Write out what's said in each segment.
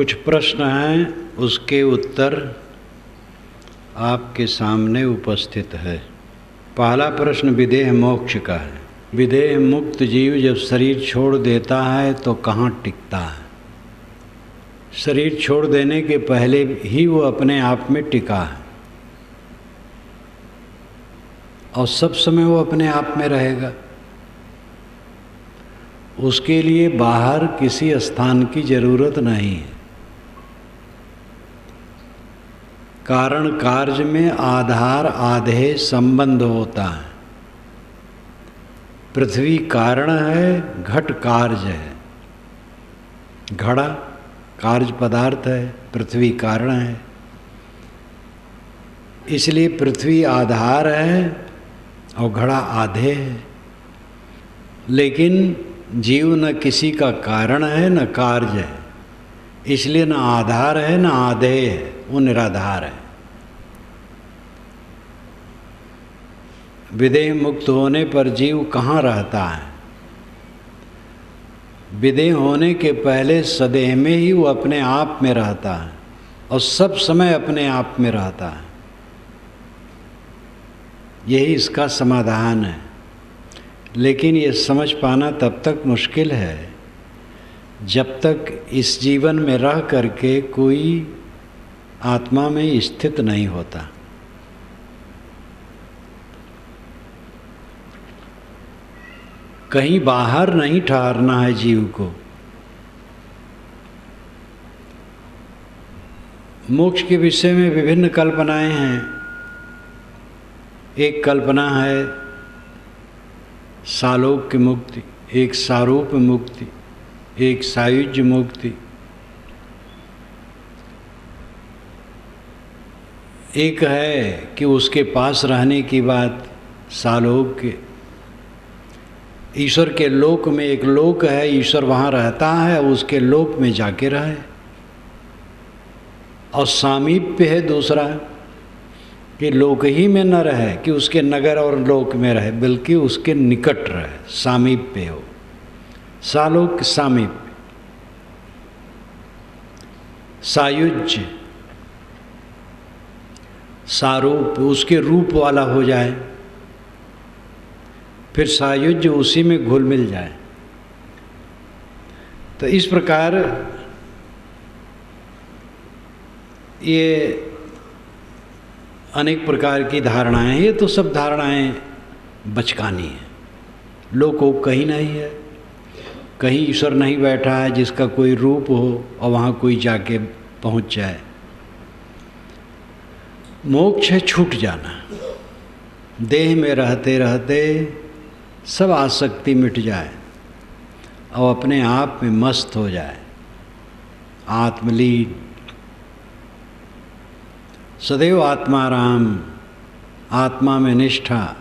कुछ प्रश्न हैं, उसके उत्तर आपके सामने उपस्थित है। पहला प्रश्न विदेह मोक्ष का है। विदेह मुक्त जीव जब शरीर छोड़ देता है तो कहाँ टिकता है? शरीर छोड़ देने के पहले ही वो अपने आप में टिका है और सब समय वो अपने आप में रहेगा। उसके लिए बाहर किसी स्थान की जरूरत नहीं है। कारण कार्य में आधार आधे संबंध होता है। पृथ्वी कारण है, घट कार्य है। घड़ा कार्य पदार्थ है, पृथ्वी कारण है। इसलिए पृथ्वी आधार है और घड़ा आधे है। लेकिन जीव न किसी का कारण है न कार्य है, इसलिए न आधार है न आधेय है, वो निराधार है। विदेह मुक्त होने पर जीव कहाँ रहता है? विदेह होने के पहले सदेह में ही वो अपने आप में रहता है और सब समय अपने आप में रहता है। यही इसका समाधान है। लेकिन ये समझ पाना तब तक मुश्किल है जब तक इस जीवन में रह करके कोई आत्मा में स्थित नहीं होता। कहीं बाहर नहीं ठहरना है जीव को। मोक्ष के विषय में विभिन्न कल्पनाएं हैं। एक कल्पना है सालोक्य मुक्ति, एक सारूप मुक्ति, एक सायुज्य मुक्ति। एक है कि उसके पास रहने की बात सालोक्य। ईश्वर के लोक में एक लोक है, ईश्वर वहाँ रहता है, उसके लोक में जाके रहे। और सामीप्य है दूसरा, कि लोक ही में न रहे कि उसके नगर और लोक में रहे, बल्कि उसके निकट रहे, सामीप्य हो। सालोक सामीप्य। सायुज्य सारूप, उसके रूप वाला हो जाए, फिर सायुज्य उसी में घुल मिल जाए। तो इस प्रकार ये अनेक प्रकार की धारणाएं हैं। ये तो सब धारणाएं बचकानी हैं। लोको कहीं नहीं है, कहीं ईश्वर नहीं बैठा है जिसका कोई रूप हो और वहाँ कोई जाके पहुँच जाए। मोक्ष है छूट जाना। देह में रहते रहते सब आसक्ति मिट जाए और अपने आप में मस्त हो जाए, आत्मलीन। सदैव आत्माराम, आत्मा में निष्ठा।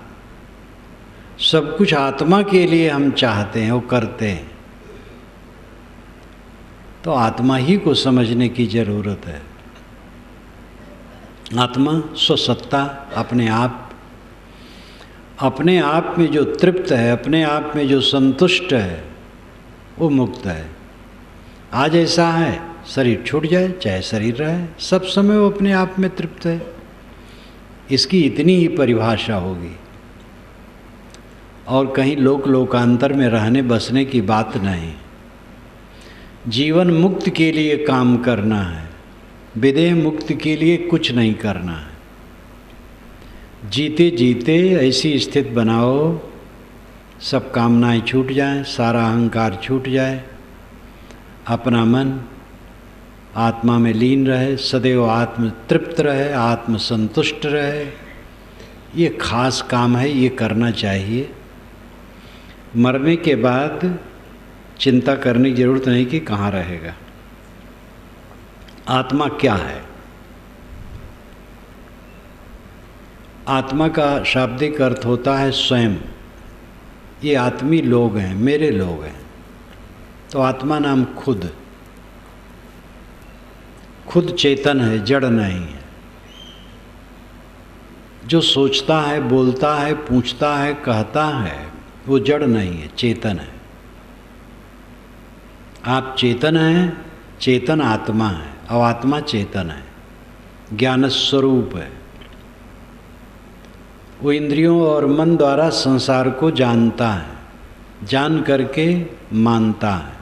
सब कुछ आत्मा के लिए हम चाहते हैं और करते हैं। तो आत्मा ही को समझने की जरूरत है। आत्मा स्वसत्ता, अपने आप में जो तृप्त है, अपने आप में जो संतुष्ट है, वो मुक्त है। आज ऐसा है, शरीर छूट जाए चाहे शरीर रहे, सब समय वो अपने आप में तृप्त है। इसकी इतनी ही परिभाषा होगी और कहीं लोकांतर में रहने बसने की बात नहीं। जीवन मुक्त के लिए काम करना है, विदेह मुक्त के लिए कुछ नहीं करना है। जीते जीते ऐसी स्थिति बनाओ, सब कामनाएं छूट जाएं, सारा अहंकार छूट जाए, अपना मन आत्मा में लीन रहे, सदैव आत्म तृप्त रहे, आत्म संतुष्ट रहे। ये खास काम है, ये करना चाहिए। मरने के बाद चिंता करने की जरूरत नहीं कि कहाँ रहेगा। आत्मा क्या है? आत्मा का शाब्दिक अर्थ होता है स्वयं। ये आत्मी लोग हैं, मेरे लोग हैं। तो आत्मा नाम खुद चेतन है, जड़ नहीं है। जो सोचता है, बोलता है, पूछता है, कहता है, वो जड़ नहीं है, चेतन है। आप चेतन हैं चेतन आत्मा है, अवात्मा चेतन है, ज्ञान स्वरूप है। वो इंद्रियों और मन द्वारा संसार को जानता है, जान करके मानता है,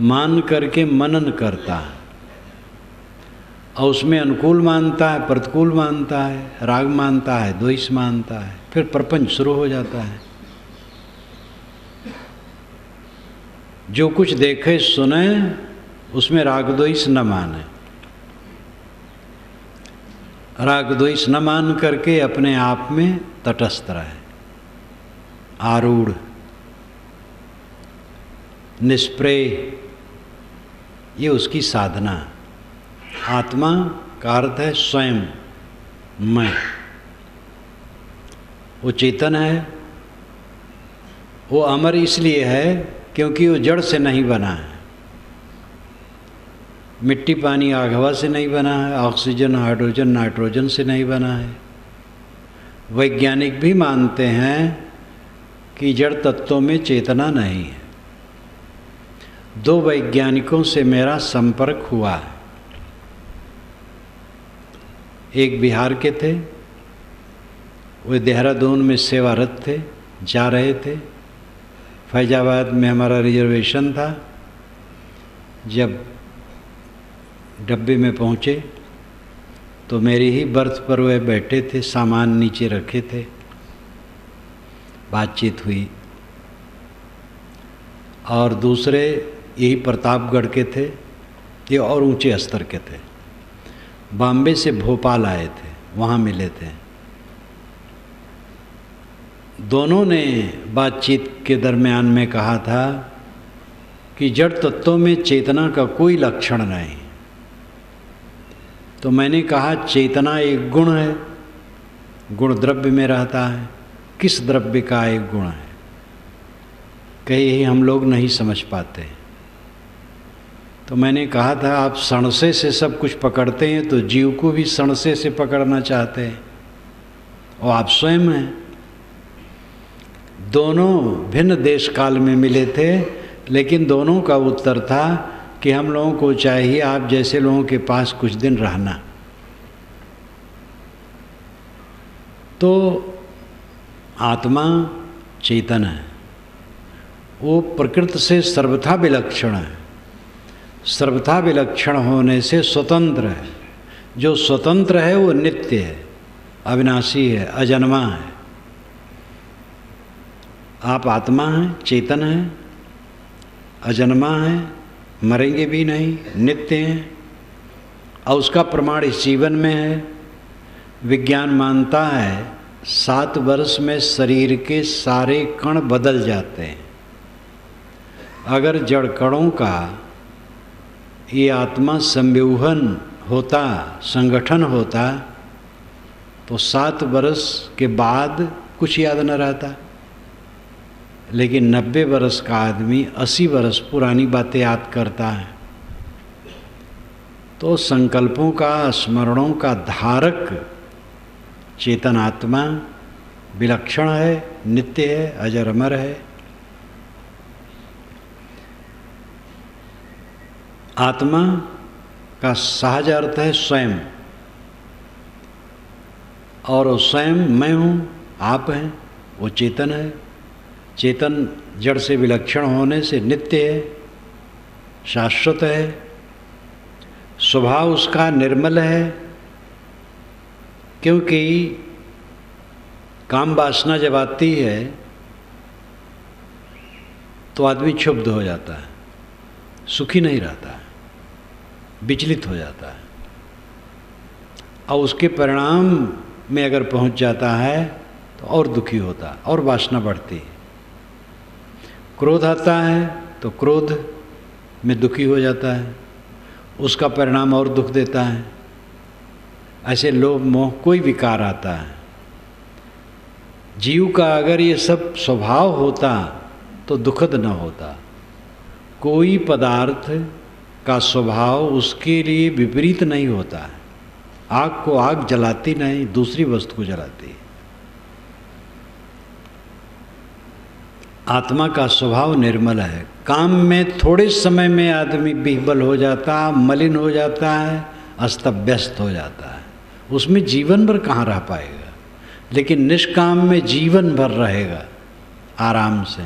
मान करके मनन करता है, और उसमें अनुकूल मानता है, प्रतिकूल मानता है, राग मानता है, द्वेष मानता है, फिर प्रपंच शुरू हो जाता है। जो कुछ देखे सुने उसमें राग द्वेष न माने, राग द्वेष न मान करके अपने आप में तटस्थ रहे, आरूढ़, निष्प्रेय, ये उसकी साधना। आत्मा का अर्थ है स्वयं, मैं। वो चेतन है, वो अमर इसलिए है क्योंकि वो जड़ से नहीं बना है, मिट्टी पानी आग हवा से नहीं बना है, ऑक्सीजन हाइड्रोजन नाइट्रोजन से नहीं बना है। वैज्ञानिक भी मानते हैं कि जड़ तत्वों में चेतना नहीं है। 2 वैज्ञानिकों से मेरा संपर्क हुआ है, एक बिहार के थे, वे देहरादून में सेवारत थे, जा रहे थे। फैजाबाद में हमारा रिजर्वेशन था। जब डब्बे में पहुँचे तो मेरी ही बर्थ पर वह बैठे थे, सामान नीचे रखे थे, बातचीत हुई। और दूसरे यही प्रतापगढ़ के थे, ये और ऊंचे स्तर के थे, बॉम्बे से भोपाल आए थे, वहाँ मिले थे। दोनों ने बातचीत के दरमियान में कहा था कि जड़ तत्वों में चेतना का कोई लक्षण नहीं। तो मैंने कहा चेतना एक गुण है, गुण द्रव्य में रहता है। किस द्रव्य का एक गुण है? कहीं ही हम लोग नहीं समझ पाते। तो मैंने कहा था आप सणसे से सब कुछ पकड़ते हैं तो जीव को भी सणसे से पकड़ना चाहते हैं, और आप स्वयं हैं। दोनों भिन्न देश काल में मिले थे, लेकिन दोनों का उत्तर था कि हम लोगों को चाहिए आप जैसे लोगों के पास कुछ दिन रहना। तो आत्मा चेतन है, वो प्रकृति से सर्वथा विलक्षण है। सर्वथा विलक्षण होने से स्वतंत्र है। जो स्वतंत्र है वो नित्य है, अविनाशी है, अजन्मा है। आप आत्मा हैं, चेतन हैं, अजन्मा हैं, मरेंगे भी नहीं, नित्य हैं, और उसका प्रमाण इस जीवन में है। विज्ञान मानता है 7 वर्ष में शरीर के सारे कण बदल जाते हैं। अगर जड़ कणों का ये आत्मा संव्यूहन होता, संगठन होता, तो 7 वर्ष के बाद कुछ याद न रहता। लेकिन 90 वर्ष का आदमी 80 वर्ष पुरानी बातें याद करता है। तो संकल्पों का, स्मरणों का धारक चेतन आत्मा विलक्षण है, नित्य है, अजर अमर है। आत्मा का सहज अर्थ है स्वयं, और वो स्वयं मैं हूँ, आप हैं। वो चेतन है। चेतन जड़ से विलक्षण होने से नित्य है, शाश्वत है। स्वभाव उसका निर्मल है, क्योंकि काम वासना जब आती है तो आदमी क्षुब्ध हो जाता है, सुखी नहीं रहता है, विचलित हो जाता है, और उसके परिणाम में अगर पहुंच जाता है तो और दुखी होता है और वासना बढ़ती है। क्रोध आता है तो क्रोध में दुखी हो जाता है, उसका परिणाम और दुख देता है। ऐसे लोभ मोह कोई विकार आता है। जीव का अगर ये सब स्वभाव होता तो दुखद न होता। कोई पदार्थ का स्वभाव उसके लिए विपरीत नहीं होता है। आग को आग जलाती नहीं, दूसरी वस्तु को जलाती है। आत्मा का स्वभाव निर्मल है। काम में थोड़े समय में आदमी बिहबल हो जाता, मलिन हो जाता है, अस्त व्यस्त हो जाता है, उसमें जीवन भर कहाँ रह पाएगा। लेकिन निष्काम में जीवन भर रहेगा आराम से।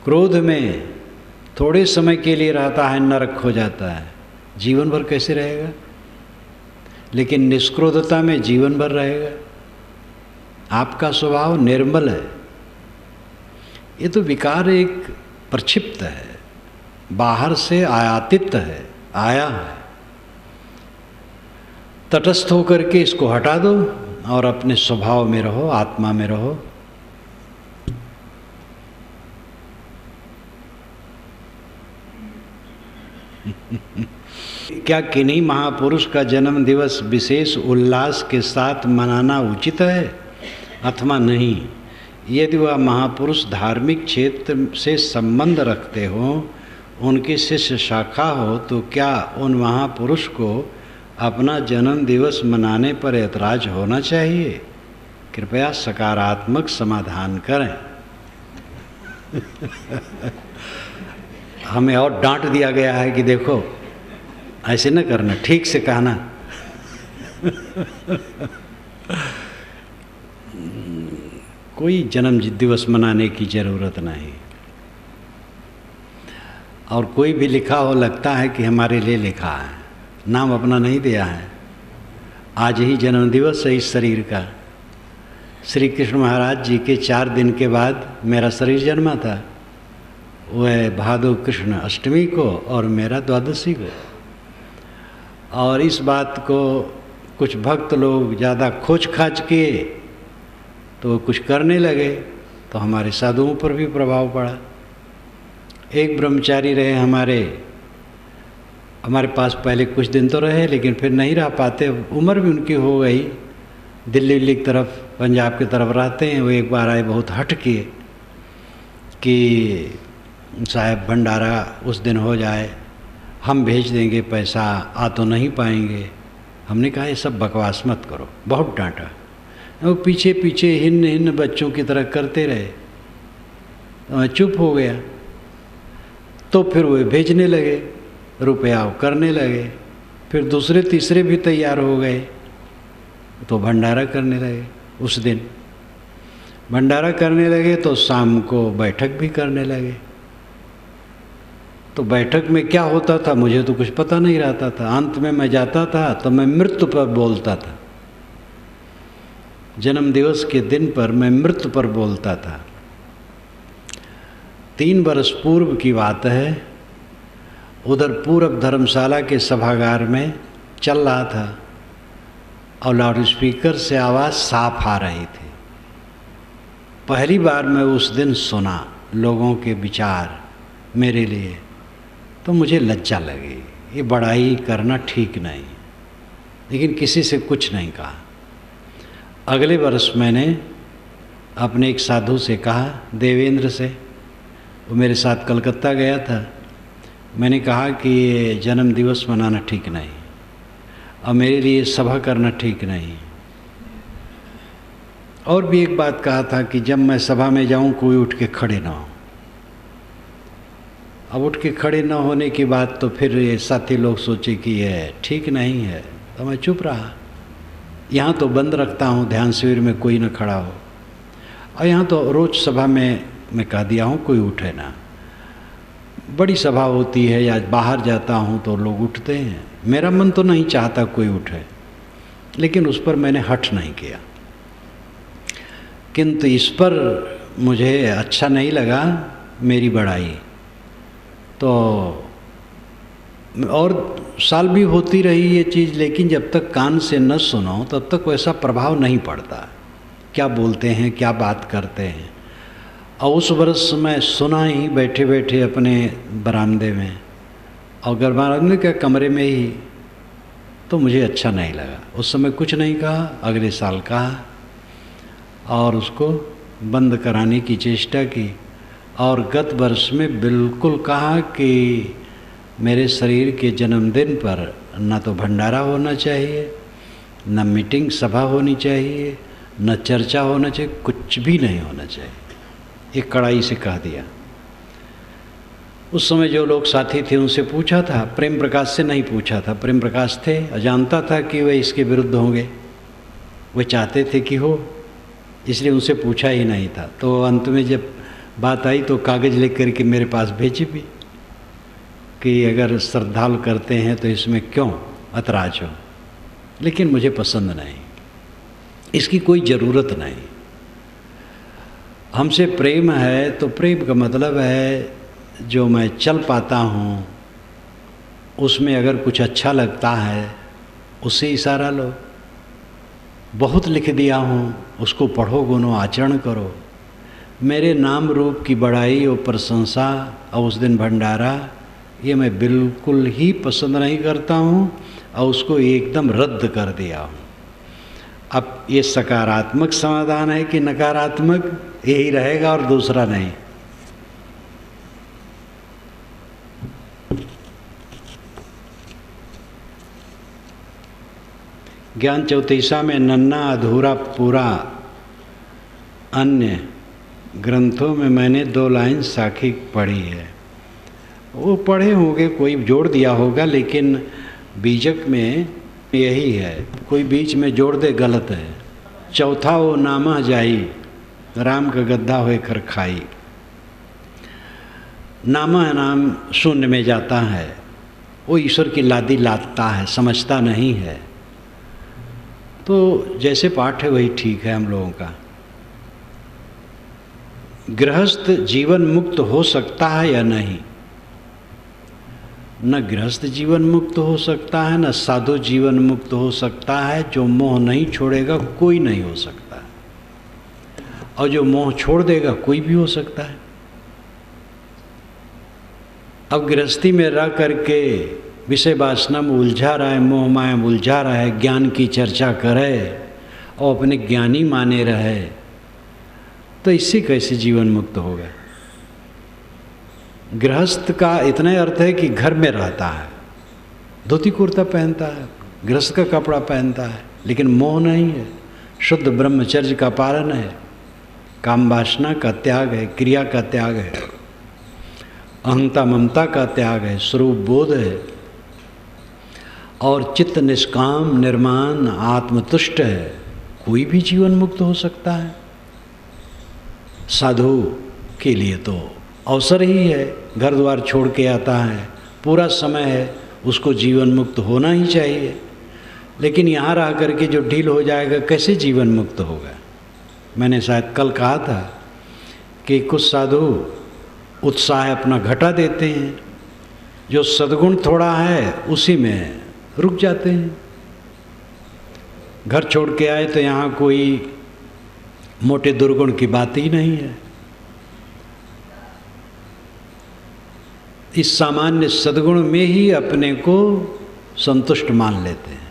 क्रोध में थोड़े समय के लिए रहता है, नरक हो जाता है, जीवन भर कैसे रहेगा। लेकिन निष्क्रोधता में जीवन भर रहेगा। आपका स्वभाव निर्मल है। ये तो विकार एक प्रक्षिप्त है, बाहर से आयातित है, आया है। तटस्थ होकर के इसको हटा दो और अपने स्वभाव में रहो, आत्मा में रहो। क्या किन्हीं महापुरुष का जन्म दिवस विशेष उल्लास के साथ मनाना उचित है अथवा नहीं? यदि वह महापुरुष धार्मिक क्षेत्र से संबंध रखते हो, उनकी शिष्य शाखा हो, तो क्या उन महापुरुष को अपना जन्म दिवस मनाने पर ऐतराज होना चाहिए? कृपया सकारात्मक समाधान करें। हमें और डांट दिया गया है कि देखो ऐसे न करना, ठीक से कहना। कोई जन्म दिवस मनाने की ज़रूरत नहीं। और कोई भी लिखा हो, लगता है कि हमारे लिए लिखा है, नाम अपना नहीं दिया है। आज ही जन्म दिवस है इस शरीर का। श्री कृष्ण महाराज जी के 4 दिन के बाद मेरा शरीर जन्मा था। वह भादो कृष्ण अष्टमी को और मेरा द्वादशी को। और इस बात को कुछ भक्त लोग ज़्यादा खोज खाज किए तो कुछ करने लगे, तो हमारे साधुओं पर भी प्रभाव पड़ा। एक ब्रह्मचारी रहे हमारे पास पहले कुछ दिन तो रहे, लेकिन फिर नहीं रह पाते, उम्र भी उनकी हो गई, दिल्ली की तरफ, पंजाब की तरफ रहते हैं। वो एक बार आए बहुत हट किए कि साहब भंडारा उस दिन हो जाए, हम भेज देंगे पैसा, आ तो नहीं पाएंगे। हमने कहा ये सब बकवास मत करो, बहुत डांटा। वो पीछे पीछे हिन्न हिन्न बच्चों की तरह करते रहे, तो मैं चुप हो गया। तो फिर वे भेजने लगे, रुपया करने लगे। फिर दूसरे तीसरे भी तैयार हो गए, तो भंडारा करने लगे। उस दिन भंडारा करने लगे तो शाम को बैठक भी करने लगे। तो बैठक में क्या होता था मुझे तो कुछ पता नहीं रहता था। अंत में मैं जाता था तो मैं मृत्यु पर बोलता था। जन्म दिवस के दिन पर मैं मृत्यु पर बोलता था। 3 वर्ष पूर्व की बात है। उधर पूरब धर्मशाला के सभागार में चल रहा था और लाउड स्पीकर से आवाज़ साफ आ रही थी। पहली बार मैं उस दिन सुना लोगों के विचार मेरे लिए, तो मुझे लज्जा लगी। ये बड़ाई करना ठीक नहीं, लेकिन किसी से कुछ नहीं कहा। अगले वर्ष मैंने अपने एक साधु से कहा, देवेंद्र से, वो मेरे साथ कलकत्ता गया था। मैंने कहा कि ये जन्म दिवस मनाना ठीक नहीं और मेरे लिए सभा करना ठीक नहीं। और भी एक बात कहा था कि जब मैं सभा में जाऊं कोई उठ के खड़े ना हो। अब उठ के खड़े न होने की बात तो फिर ये साथी लोग सोचे कि ये ठीक नहीं है, तो मैं चुप रहा। यहाँ तो बंद रखता हूँ ध्यान शिविर में कोई न खड़ा हो, और यहाँ तो रोज सभा में मैं कह दिया हूँ कोई उठे ना। बड़ी सभा होती है या बाहर जाता हूँ तो लोग उठते हैं। मेरा मन तो नहीं चाहता कोई उठे, लेकिन उस पर मैंने हठ नहीं किया। किंतु इस पर मुझे अच्छा नहीं लगा मेरी बड़ाई। तो और साल भी होती रही ये चीज़, लेकिन जब तक कान से न सुनो तब तक वैसा प्रभाव नहीं पड़ता। क्या बोलते हैं, क्या बात करते हैं। और उस वर्ष मैं सुना ही बैठे बैठे अपने बरामदे में और गर्भारंभ के कमरे में ही, तो मुझे अच्छा नहीं लगा। उस समय कुछ नहीं कहा, अगले साल कहा और उसको बंद कराने की चेष्टा की। और गत वर्ष में बिल्कुल कहा कि मेरे शरीर के जन्मदिन पर न तो भंडारा होना चाहिए, न मीटिंग सभा होनी चाहिए, न चर्चा होना चाहिए, कुछ भी नहीं होना चाहिए। एक कड़ाई से कह दिया। उस समय जो लोग साथी थे उनसे पूछा था, प्रेम प्रकाश से नहीं पूछा था। प्रेम प्रकाश थे, जानता था कि वे इसके विरुद्ध होंगे, वे चाहते थे कि हो, इसलिए उनसे पूछा ही नहीं था। तो अंत में जब बात आई तो कागज़ लिख करके मेरे पास भेजी भी कि अगर श्रद्धालु करते हैं तो इसमें क्यों ऐतराज हो, लेकिन मुझे पसंद नहीं, इसकी कोई ज़रूरत नहीं। हमसे प्रेम है तो प्रेम का मतलब है जो मैं चल पाता हूँ उसमें अगर कुछ अच्छा लगता है उससे इशारा लो। बहुत लिख दिया हूँ, उसको पढ़ो, गुनो, आचरण करो। मेरे नाम रूप की बड़ाई और प्रशंसा और उस दिन भंडारा, ये मैं बिल्कुल ही पसंद नहीं करता हूँ और उसको एकदम रद्द कर दिया हूँ। अब ये सकारात्मक समाधान है कि नकारात्मक, यही रहेगा और दूसरा नहीं। ज्ञान चौतीसा में नन्ना अधूरा पूरा अन्य ग्रंथों में मैंने 2 लाइन साखी पढ़ी है। वो पढ़े होंगे, कोई जोड़ दिया होगा, लेकिन बीजक में यही है, कोई बीच में जोड़ दे गलत है। चौथा वो नामा जाई, राम का गद्दा होए कर खाई। नामा नाम शून्य में जाता है, वो ईश्वर की लादी लादता है, समझता नहीं है। तो जैसे पाठ है वही ठीक है हम लोगों का। गृहस्थ जीवन मुक्त हो सकता है या नहीं? न गृहस्थ जीवन मुक्त हो सकता है, न साधु जीवन मुक्त हो सकता है। जो मोह नहीं छोड़ेगा कोई नहीं हो सकता, और जो मोह छोड़ देगा कोई भी हो सकता है। अब गृहस्थी में रह करके विषय वासना में उलझा रहा है, मोह माया में उलझा रहा है, ज्ञान की चर्चा करे और अपने ज्ञानी माने रहे, तो इससे कैसे जीवन मुक्त होगा? गृहस्थ का इतना अर्थ है कि घर में रहता है, धोती कुर्ता पहनता है, गृहस्थ का कपड़ा पहनता है, लेकिन मोह नहीं है, शुद्ध ब्रह्मचर्य का पालन है, काम वासना का त्याग है, क्रिया का त्याग है, अहंता ममता का त्याग है, स्वरूप बोध है, और चित्त निष्काम निर्माण आत्मतुष्ट है। कोई भी जीवन मुक्त हो सकता है। साधु के लिए तो अवसर ही है, घर द्वार छोड़ के आता है, पूरा समय है, उसको जीवन मुक्त होना ही चाहिए। लेकिन यहाँ रह करके जो ढील हो जाएगा, कैसे जीवन मुक्त होगा? मैंने शायद कल कहा था कि कुछ साधु उत्साह अपना घटा देते हैं, जो सद्गुण थोड़ा है उसी में रुक जाते हैं। घर छोड़ के आए तो यहाँ कोई मोटे दुर्गुण की बात ही नहीं है। इस सामान्य सद्गुण में ही अपने को संतुष्ट मान लेते हैं,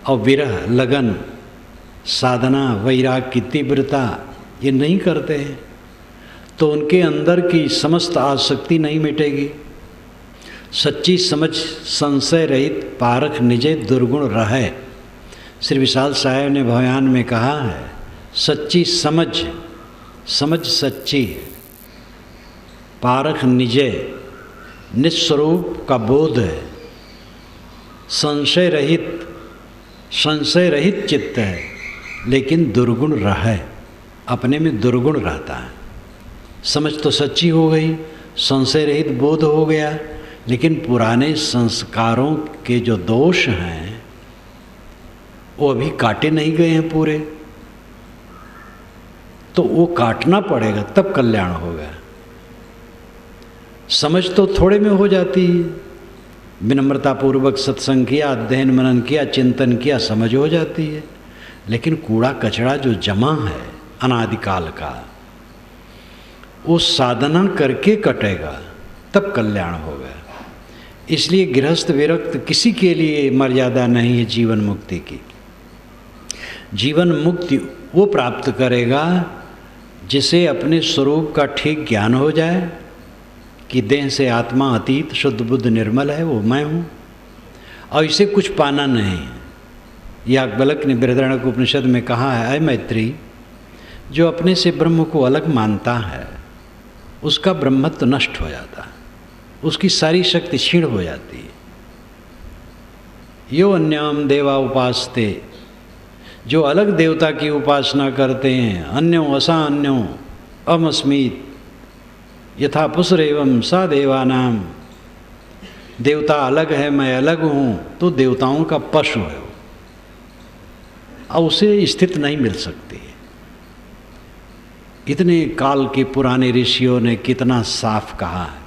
और विरह, लगन, साधना, वैराग की तीव्रता ये नहीं करते हैं, तो उनके अंदर की समस्त आसक्ति नहीं मिटेगी। सच्ची समझ संशय रहित पारख निजे दुर्गुण रहे। श्री विशाल साहेब ने बयान में कहा है, सच्ची समझ, समझ सच्ची, पारख निजे, निस्वरूप का बोध है, संशय रहित चित्त है, लेकिन दुर्गुण रहे, अपने में दुर्गुण रहता है। समझ तो सच्ची हो गई, संशय रहित बोध हो गया, लेकिन पुराने संस्कारों के जो दोष हैं वो अभी काटे नहीं गए हैं पूरे, तो वो काटना पड़ेगा, तब कल्याण होगा। समझ तो थोड़े में हो जाती है, विनम्रतापूर्वक सत्संग किया, अध्ययन मनन किया, चिंतन किया, समझ हो जाती है। लेकिन कूड़ा कचरा जो जमा है अनादिकाल का, वो साधना करके कटेगा, तब कल्याण होगा। इसलिए गृहस्थ विरक्त किसी के लिए मर्यादा नहीं है जीवन मुक्ति की। जीवन मुक्ति वो प्राप्त करेगा जिसे अपने स्वरूप का ठीक ज्ञान हो जाए कि देह से आत्मा अतीत, शुद्ध बुद्ध निर्मल है, वो मैं हूँ, और इसे कुछ पाना नहीं। याज्ञवल्क्य ने बृहदारण्यक उपनिषद में कहा है, अय मैत्री, जो अपने से ब्रह्म को अलग मानता है उसका ब्रह्मत्व नष्ट हो जाता है, उसकी सारी शक्ति क्षीण हो जाती है। यो अन्यम देवा उपासते, जो अलग देवता की उपासना करते हैं, अन्यो असा अन्यो अमस्मीत यथा पुसर एवं सा देवानाम, देवता अलग है मैं अलग हूँ, तो देवताओं का पशु है वो, और उसे स्थिति नहीं मिल सकती। इतने काल के पुराने ऋषियों ने कितना साफ कहा है,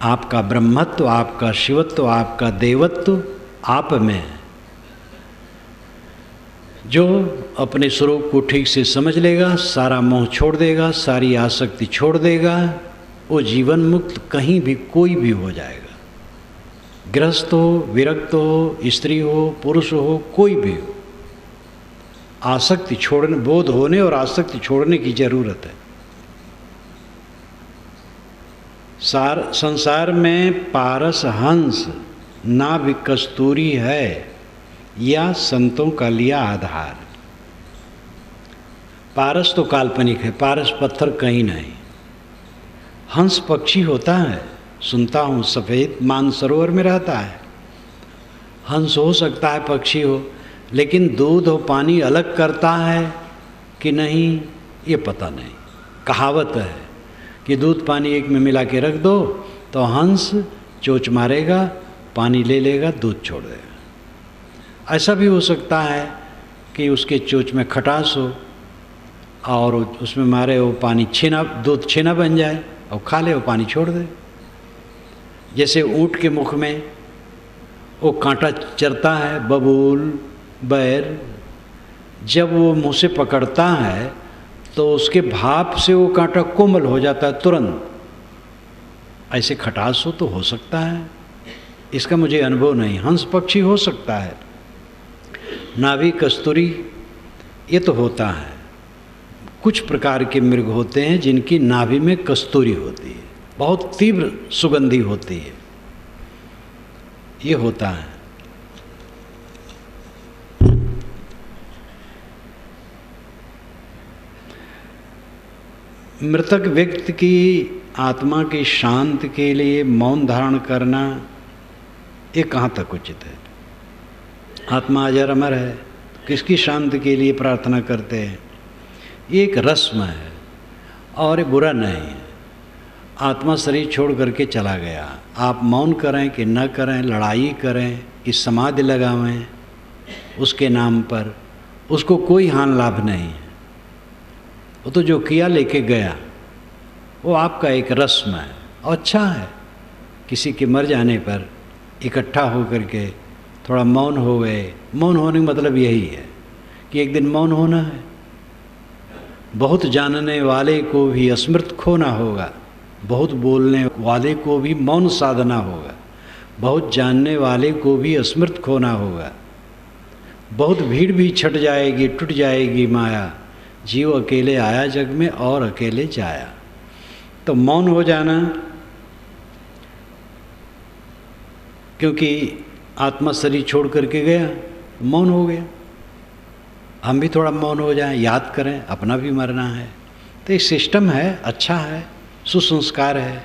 आपका ब्रह्मत्व, आपका शिवत्व, आपका देवत्व आप में है। जो अपने स्वरूप को ठीक से समझ लेगा, सारा मोह छोड़ देगा, सारी आसक्ति छोड़ देगा, वो जीवन मुक्त कहीं भी कोई भी हो जाएगा। गृहस्थ हो, विरक्त हो, स्त्री हो, पुरुष हो, कोई भी हो, आसक्ति छोड़ने, बोध होने और आसक्ति छोड़ने की जरूरत है। संसार में पारस हंस ना भी कस्तूरी है, या संतों का लिया आधार। पारस तो काल्पनिक है, पारस पत्थर कहीं नहीं। हंस पक्षी होता है, सुनता हूँ, सफ़ेद मानसरोवर में रहता है। हंस हो सकता है, पक्षी हो, लेकिन दूध और पानी अलग करता है कि नहीं ये पता नहीं। कहावत है कि दूध पानी एक में मिला के रख दो तो हंस चोंच मारेगा, पानी ले लेगा, दूध छोड़ देगा। ऐसा भी हो सकता है कि उसके चोंच में खटास हो और उसमें मारे वो पानी छेना, दूध छेना बन जाए और खा ले, वो पानी छोड़ दे। जैसे ऊँट के मुख में वो कांटा चरता है, बबूल बैर, जब वो मुँह से पकड़ता है तो उसके भाप से वो कांटा कोमल हो जाता है तुरंत। ऐसे खटास हो तो हो सकता है, इसका मुझे अनुभव नहीं। हंस पक्षी हो सकता है, नाभि कस्तूरी ये तो होता है। कुछ प्रकार के मृग होते हैं जिनकी नाभि में कस्तूरी होती है, बहुत तीव्र सुगंधी होती है, ये होता है। मृतक व्यक्ति की आत्मा के शांति के लिए मौन धारण करना ये कहाँ तक उचित है? आत्मा अजर अमर है, किसकी शांति के लिए प्रार्थना करते हैं? ये एक रस्म है और ये बुरा नहीं है। आत्मा शरीर छोड़ करके चला गया, आप मौन करें कि न करें, लड़ाई करें कि समाधि लगावें उसके नाम पर, उसको कोई हानि लाभ नहीं है। वो तो जो किया लेके गया, वो आपका एक रस्म है और अच्छा है। किसी के मर जाने पर इकट्ठा हो करके थोड़ा मौन हो गए। मौन होने का मतलब यही है कि एक दिन मौन होना है। बहुत जानने वाले को भी अस्मृत खोना होगा, बहुत बोलने वाले को भी मौन साधना होगा, बहुत जानने वाले को भी अस्मृत खोना होगा। बहुत भीड़ भी छट जाएगी, टूट जाएगी माया, जीव अकेले आया जग में और अकेले जाया। तो मौन हो जाना, क्योंकि आत्मा शरीर छोड़ करके गया, मौन हो गया। हम भी थोड़ा मौन हो जाएं, याद करें अपना भी मरना है। तो एक सिस्टम है, अच्छा है, सुसंस्कार है।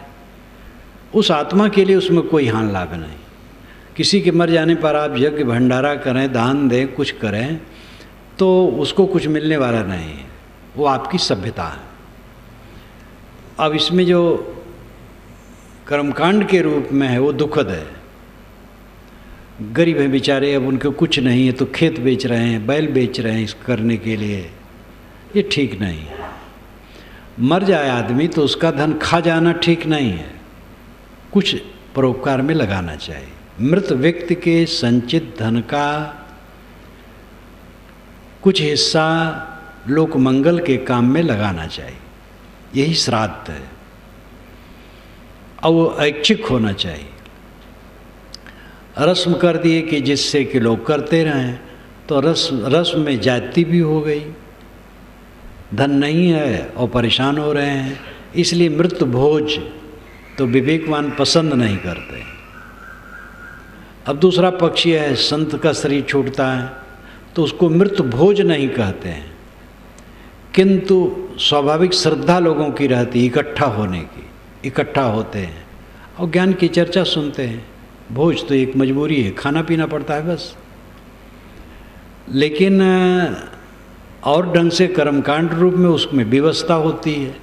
उस आत्मा के लिए उसमें कोई हानि लाभ नहीं। किसी के मर जाने पर आप यज्ञ भंडारा करें, दान दें, कुछ करें तो उसको कुछ मिलने वाला नहीं है, वो आपकी सभ्यता है। अब इसमें जो कर्मकांड के रूप में है वो दुखद है। गरीब हैं बेचारे, अब उनको कुछ नहीं है तो खेत बेच रहे हैं, बैल बेच रहे हैं इस करने के लिए, ये ठीक नहीं है। मर जाए आदमी तो उसका धन खा जाना ठीक नहीं है, कुछ परोपकार में लगाना चाहिए। मृत व्यक्ति के संचित धन का कुछ हिस्सा लोक मंगल के काम में लगाना चाहिए, यही श्राद्ध है। और वो ऐच्छिक होना चाहिए। रस्म कर दिए कि जिससे कि लोग करते रहें, तो रस्म में जाति भी हो गई। धन नहीं है और परेशान हो रहे हैं, इसलिए मृत भोज तो विवेकवान पसंद नहीं करते। अब दूसरा पक्ष यह है, संत का शरीर छूटता है तो उसको मृत भोज नहीं कहते हैं, किंतु स्वाभाविक श्रद्धा लोगों की रहती इकट्ठा होने की, इकट्ठा होते हैं और ज्ञान की चर्चा सुनते हैं। भोज तो एक मजबूरी है, खाना पीना पड़ता है बस। लेकिन और ढंग से कर्मकांड रूप में उसमें विवशता होती है,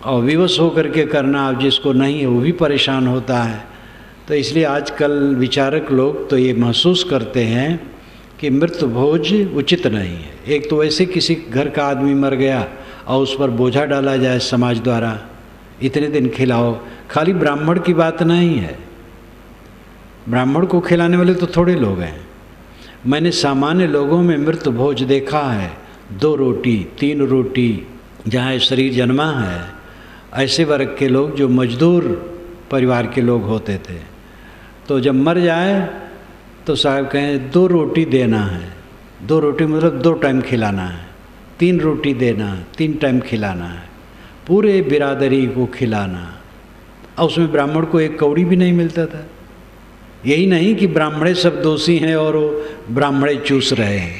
और विवश होकर के करना, अब जिसको नहीं है वो भी परेशान होता है। तो इसलिए आजकल विचारक लोग तो ये महसूस करते हैं कि मृत भोज उचित नहीं है। एक तो वैसे किसी घर का आदमी मर गया और उस पर बोझा डाला जाए समाज द्वारा, इतने दिन खिलाओ। खाली ब्राह्मण की बात नहीं है, ब्राह्मण को खिलाने वाले तो थोड़े लोग हैं। मैंने सामान्य लोगों में मृत भोज देखा है, 2 रोटी 3 रोटी, जहाँ शरीर जन्मा है। ऐसे वर्ग के लोग जो मजदूर परिवार के लोग होते थे, तो जब मर जाए तो साहब कहें 2 रोटी देना है। 2 रोटी मतलब 2 टाइम खिलाना है, 3 रोटी देना, 3 टाइम खिलाना है, पूरे बिरादरी को खिलाना। और उसमें ब्राह्मण को 1 कौड़ी भी नहीं मिलता था। यही नहीं कि ब्राह्मणे सब दोषी हैं और वो ब्राह्मणे चूस रहे हैं,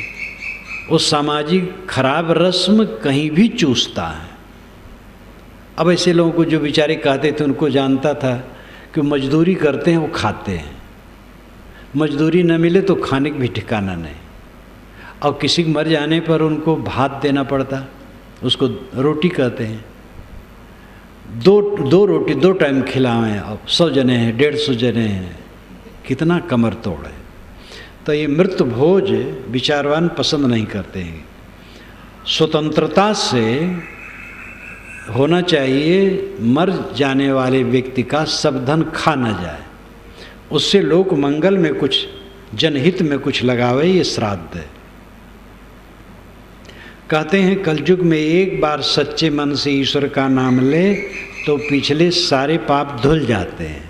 वो सामाजिक खराब रस्म कहीं भी चूसता है। अब ऐसे लोगों को जो बेचारे कहते थे उनको जानता था कि मजदूरी करते हैं, वो खाते हैं, मजदूरी न मिले तो खाने की भी ठिकाना नहीं। और किसी के मर जाने पर उनको भात देना पड़ता, उसको रोटी कहते हैं। 2 रोटी 2 टाइम खिलावें, अब 100 जने हैं, 150 जने हैं, कितना कमर तोड़ है। तो ये मृत भोज विचारवान पसंद नहीं करते हैं। स्वतंत्रता से होना चाहिए, मर जाने वाले व्यक्ति का सब धन खा न जाए, उससे लोक मंगल में कुछ, जनहित में कुछ लगावे, ये श्राद्ध है। कहते हैं कलयुग में एक बार सच्चे मन से ईश्वर का नाम ले तो पिछले सारे पाप धुल जाते हैं।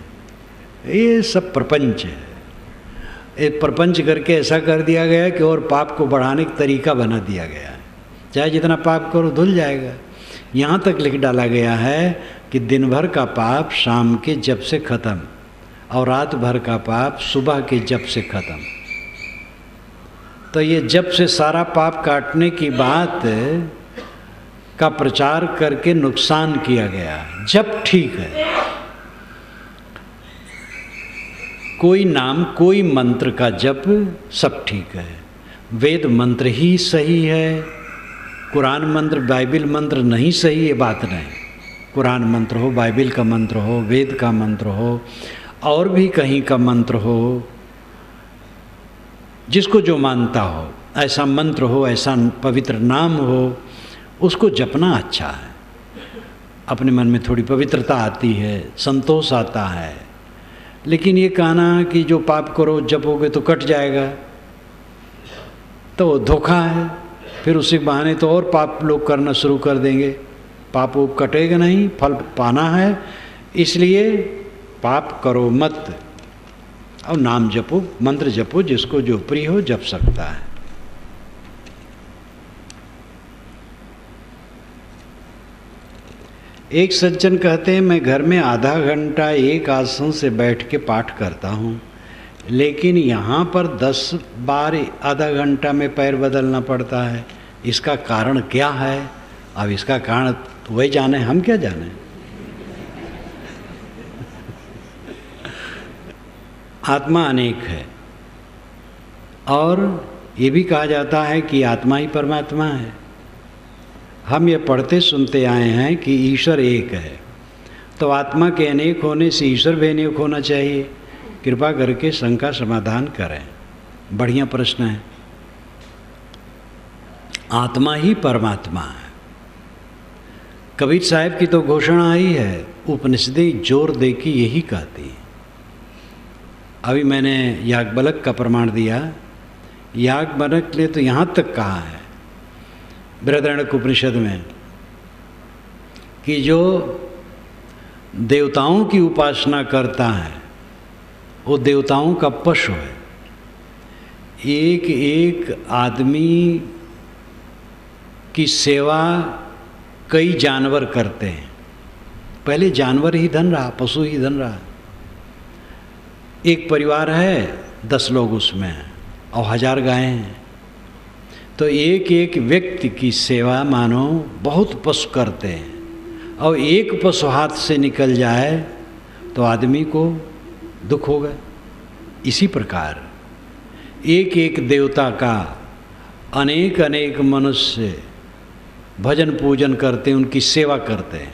ये सब प्रपंच है, एक प्रपंच करके ऐसा कर दिया गया कि और पाप को बढ़ाने का तरीका बना दिया गया है। चाहे जितना पाप करो धुल जाएगा। यहाँ तक लिख डाला गया है कि दिन भर का पाप शाम के जप से खत्म, और रात भर का पाप सुबह के जप से खत्म। तो ये जप से सारा पाप काटने की बात का प्रचार करके नुकसान किया गया। जप ठीक है, कोई नाम कोई मंत्र का जप सब ठीक है, वेद मंत्र ही सही है, कुरान मंत्र बाइबिल मंत्र नहीं सही, ये बात नहीं। कुरान मंत्र हो, बाइबिल का मंत्र हो, वेद का मंत्र हो, और भी कहीं का मंत्र हो, जिसको जो मानता हो, ऐसा मंत्र हो, ऐसा पवित्र नाम हो, उसको जपना अच्छा है। अपने मन में थोड़ी पवित्रता आती है, संतोष आता है। लेकिन ये कहना कि जो पाप करो जपोगे तो कट जाएगा, तो वो धोखा है। फिर उसी बहाने तो और पाप लोग करना शुरू कर देंगे। पाप वो कटेगा नहीं, फल पाना है, इसलिए पाप करो मत, और नाम जपो, मंत्र जपो, जिसको जो प्रिय हो जप सकता है। एक सज्जन कहते हैं मैं घर में आधा घंटा एक आसन से बैठ के पाठ करता हूँ, लेकिन यहाँ पर 10 बार आधा घंटा में पैर बदलना पड़ता है, इसका कारण क्या है? अब इसका कारण वही जाने, हम क्या जाने। आत्मा अनेक है, और ये भी कहा जाता है कि आत्मा ही परमात्मा है। हम ये पढ़ते सुनते आए हैं कि ईश्वर एक है, तो आत्मा के अनेक होने से ईश्वर भी अनेक होना चाहिए। कृपा करके शंका समाधान करें। बढ़िया प्रश्न है। आत्मा ही परमात्मा है। कबीर साहब की तो घोषणा आई है, उपनिषदें जोर दे के यही कहती है। अभी मैंने याज्ञवल्क्य का प्रमाण दिया। याज्ञवल्क्य ने तो यहाँ तक कहा है बृहदारण्यक उपनिषद में कि जो देवताओं की उपासना करता है वो देवताओं का पशु है। एक एक आदमी की सेवा कई जानवर करते हैं। पहले जानवर ही धन रहा, पशु ही धन रहा। एक परिवार है, 10 लोग उसमें हैं और 1000 गायें हैं, तो एक एक व्यक्ति की सेवा मानो बहुत पशु करते हैं, और एक पशु हाथ से निकल जाए तो आदमी को दुख होगा। इसी प्रकार एक एक देवता का अनेक अनेक मनुष्य भजन पूजन करते हैं, उनकी सेवा करते हैं।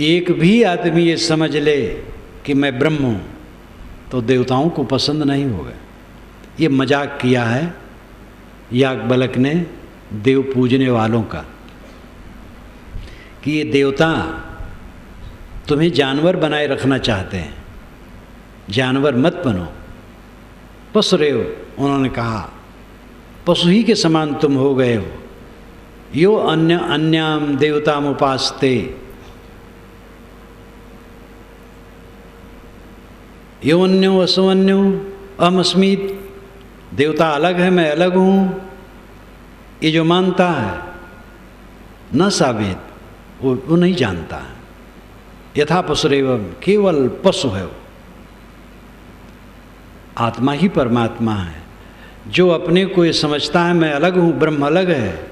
एक भी आदमी ये समझ ले कि मैं ब्रह्म हूँ तो देवताओं को पसंद नहीं होगा। ये मजाक किया है याज्ञवल्क्य ने देव पूजने वालों का कि ये देवता तुम्हें जानवर बनाए रखना चाहते हैं, जानवर मत बनो, पशु रहे हो। उन्होंने कहा पशु ही के समान तुम हो गए हो। यो अन्याम देवताम उपासते, यो अन्यो असुअन्यो अहमस्मीत। देवता अलग है, मैं अलग हूँ, ये जो मानता है न साबित, वो नहीं जानता है। यथा पशुरेव, केवल पशु है वो। आत्मा ही परमात्मा है। जो अपने को ये समझता है मैं अलग हूँ, ब्रह्म अलग है,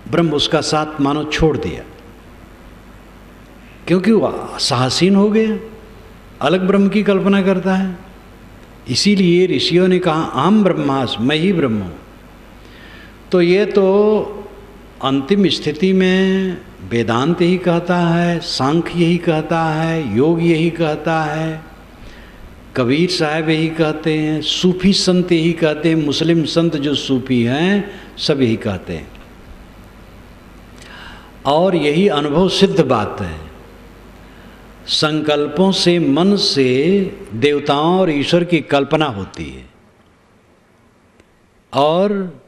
ब्रह्म उसका साथ मानो छोड़ दिया, क्योंकि वो साहसीन हो गया, अलग ब्रह्म की कल्पना करता है। इसीलिए ऋषियों ने कहा अहम ब्रह्मास्मि, मैं ही ब्रह्म हूँ। तो ये तो अंतिम स्थिति में वेदांत यही कहता है, सांख्य यही कहता है, योग यही कहता है, कबीर साहब यही कहते हैं, सूफी संत यही कहते हैं, मुस्लिम संत जो सूफी हैं सब यही कहते हैं। और यही अनुभव सिद्ध बात है। संकल्पों से, मन से देवताओं और ईश्वर की कल्पना होती है, और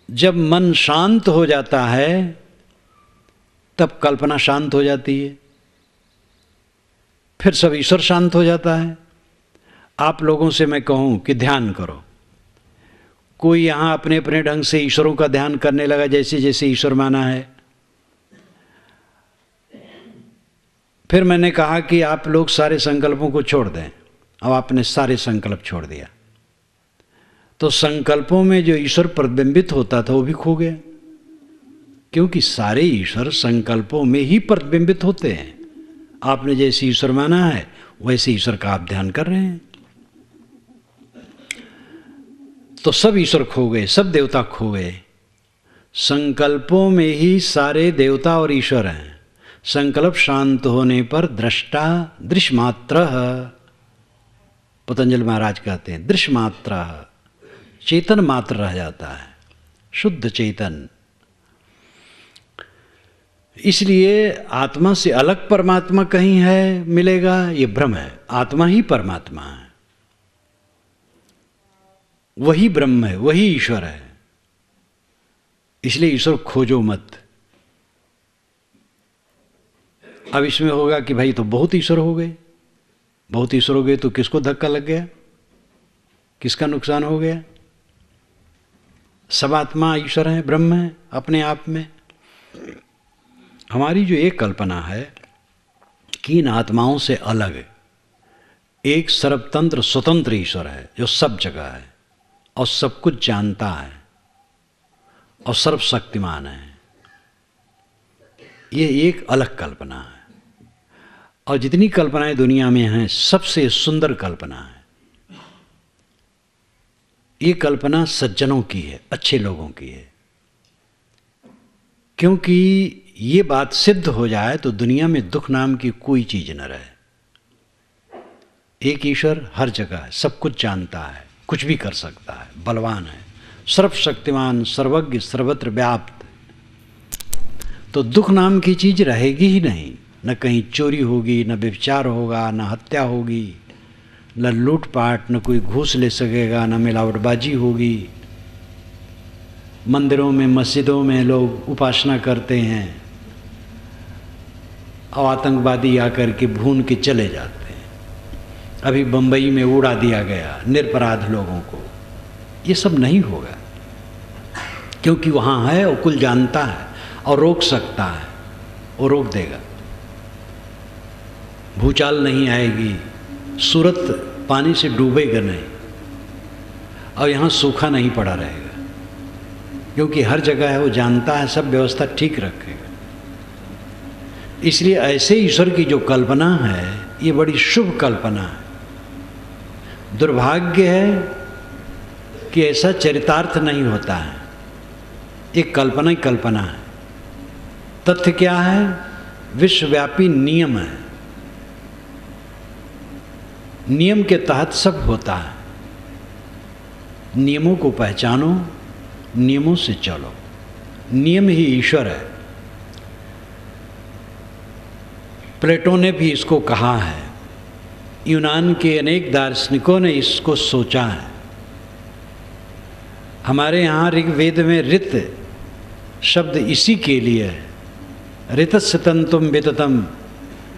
जब मन शांत हो जाता है तब कल्पना शांत हो जाती है, फिर सब ईश्वर शांत हो जाता है। आप लोगों से मैं कहूँ कि ध्यान करो, कोई यहाँ अपने अपने ढंग से ईश्वरों का ध्यान करने लगा, जैसे जैसे ईश्वर माना है। फिर मैंने कहा कि आप लोग सारे संकल्पों को छोड़ दें। अब आपने सारे संकल्प छोड़ दिया तो संकल्पों में जो ईश्वर प्रतिबिंबित होता था वो भी खो गया, क्योंकि सारे ईश्वर संकल्पों में ही प्रतिबिंबित होते हैं। आपने जैसे ईश्वर माना है वैसे ईश्वर का आप ध्यान कर रहे हैं, तो सब ईश्वर खो गए, सब देवता खो गए। संकल्पों में ही सारे देवता और ईश्वर हैं। संकल्प शांत होने पर दृष्टा दृश्यमात्र, पतंजलि महाराज कहते हैं दृश्यमात्र, चेतन मात्र रह जाता है, शुद्ध चेतन। इसलिए आत्मा से अलग परमात्मा कहीं है मिलेगा, ये भ्रम है। आत्मा ही परमात्मा है, वही ब्रह्म है, वही ईश्वर है। इसलिए ईश्वर खोजो मत। अब इसमें होगा कि भाई तो बहुत ईश्वर हो गए, बहुत ईश्वर हो गए तो किसको धक्का लग गया, किसका नुकसान हो गया? सब आत्मा ईश्वर है, ब्रह्म है अपने आप में। हमारी जो एक कल्पना है कि इन आत्माओं से अलग एक सर्वतंत्र स्वतंत्र ईश्वर है जो सब जगह है और सब कुछ जानता है और सर्वशक्तिमान है, ये एक अलग कल्पना है। और जितनी कल्पनाएं दुनिया में हैं सबसे सुंदर कल्पना है ये कल्पना सज्जनों की है, अच्छे लोगों की है। क्योंकि ये बात सिद्ध हो जाए तो दुनिया में दुख नाम की कोई चीज न रहे। एक ईश्वर हर जगह है, सब कुछ जानता है, कुछ भी कर सकता है, बलवान है, सर्वशक्तिमान, सर्वज्ञ, सर्वत्र व्याप्त। तो दुख नाम की चीज रहेगी ही नहीं। न कहीं चोरी होगी, न व्यभिचार होगा, न हत्या होगी, न लूटपाट, न कोई घूस ले सकेगा, न मिलावटबाजी होगी। मंदिरों में, मस्जिदों में लोग उपासना करते हैं और आतंकवादी आकर के भून के चले जाते हैं। अभी बंबई में उड़ा दिया गया निरपराध लोगों को। ये सब नहीं होगा, क्योंकि वहाँ है और कुल जानता है और रोक सकता है, और रोक देगा। भूचाल नहीं आएगी, सूरत पानी से डूबेगा नहीं। और यहाँ सूखा नहीं पड़ा रहेगा, क्योंकि हर जगह है, वो जानता है, सब व्यवस्था ठीक रखेगा। इसलिए ऐसे ईश्वर की जो कल्पना है ये बड़ी शुभ कल्पना है। दुर्भाग्य है कि ऐसा चरितार्थ नहीं होता है, एक कल्पना ही कल्पना है। तथ्य क्या है? विश्वव्यापी नियम है, नियम के तहत सब होता है। नियमों को पहचानो, नियमों से चलो, नियम ही ईश्वर है। प्लेटो ने भी इसको कहा है, यूनान के अनेक दार्शनिकों ने इसको सोचा है। हमारे यहाँ ऋग्वेद में ऋत शब्द इसी के लिए है, ऋतस्य तंतुम विततम,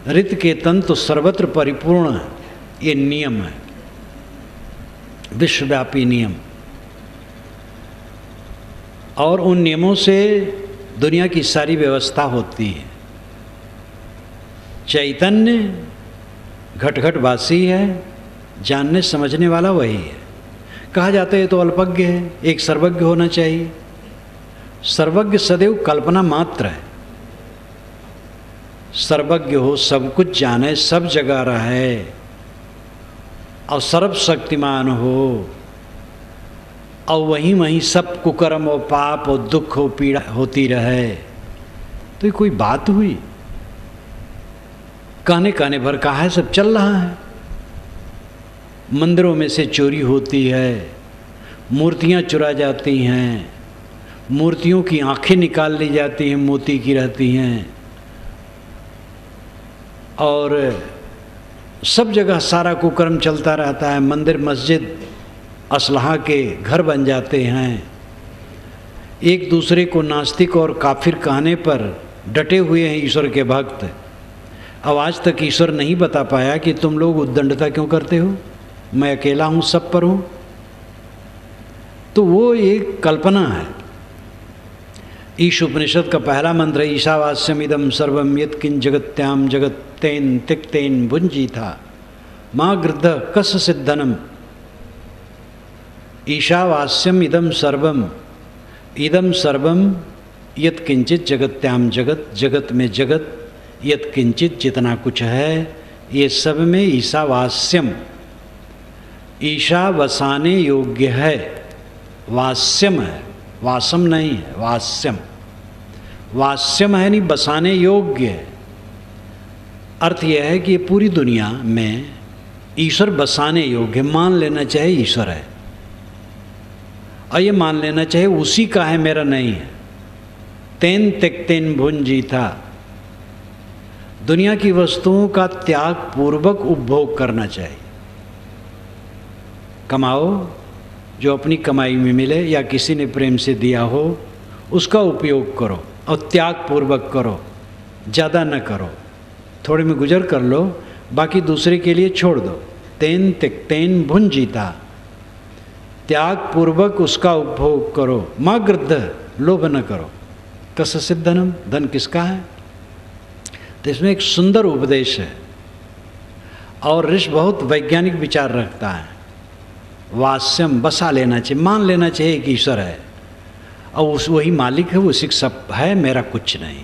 ऋत के तंतु सर्वत्र परिपूर्ण है। ये नियम है, विश्वव्यापी नियम, और उन नियमों से दुनिया की सारी व्यवस्था होती है। चैतन्य घट-घटवासी है, जानने समझने वाला वही है। कहा जाता है तो अल्पज्ञ है, एक सर्वज्ञ होना चाहिए। सर्वज्ञ सदैव कल्पना मात्र है। सर्वज्ञ हो, सब कुछ जाने, सब जगह रहे और सर्वशक्तिमान हो, और वहीं वहीं सब कुकर्म और पाप और दुख और पीड़ा होती रहे, तो ये कोई बात हुई? कहने कहने भर कहा है, सब चल रहा है। मंदिरों में से चोरी होती है, मूर्तियां चुरा जाती हैं, मूर्तियों की आंखें निकाल ली जाती हैं, मोती की रहती हैं, और सब जगह सारा कुकर्म चलता रहता है। मंदिर मस्जिद असलहा के घर बन जाते हैं। एक दूसरे को नास्तिक और काफिर कहने पर डटे हुए हैं ईश्वर के भक्त। अब आज तक ईश्वर नहीं बता पाया कि तुम लोग उद्दंडता क्यों करते हो, मैं अकेला हूँ, सब पर हूँ। तो वो एक कल्पना है। ईश उपनिषद का पहला मंत्र है, ईशावास्यम इदम सर्वम यत्किंच जगत्याम जगत्तेन तिक्तेन भुंजीथा माँ गृद्ध कस सिद्धनम। ईशावास्यम इदम सर्वम यत्किंचित जगत्याम जगत, जगत में जगत, यत्किंचित जितना कुछ है, ये सब में ईशावास्यम, ईशा वसाने योग्य है। वास्यम है, वासम नहीं है, वास्यम। वास्यम है नहीं, बसाने योग्य है। अर्थ यह है कि पूरी दुनिया में ईश्वर बसाने योग्य, मान लेना चाहिए ईश्वर है, और ये मान लेना चाहिए उसी का है, मेरा नहीं है। तेन तिक्तेन भुंजीथा, दुनिया की वस्तुओं का त्याग पूर्वक उपभोग करना चाहिए। कमाओ, जो अपनी कमाई में मिले या किसी ने प्रेम से दिया हो उसका उपयोग करो, और त्याग पूर्वक करो, ज़्यादा न करो, थोड़े में गुजर कर लो, बाकी दूसरे के लिए छोड़ दो। तेन तिक्तेन भुंजीता, त्याग पूर्वक उसका उपभोग करो। माँ गृद्ध, लोभ न करो। कस सिद्धनम, धन किसका है? तो इसमें एक सुंदर उपदेश है, और ऋषि बहुत वैज्ञानिक विचार रखता है। वास्यम, बसा लेना चाहिए, मान लेना चाहिए कि ईश्वर है, और उस वही मालिक है, उसी सब है, मेरा कुछ नहीं,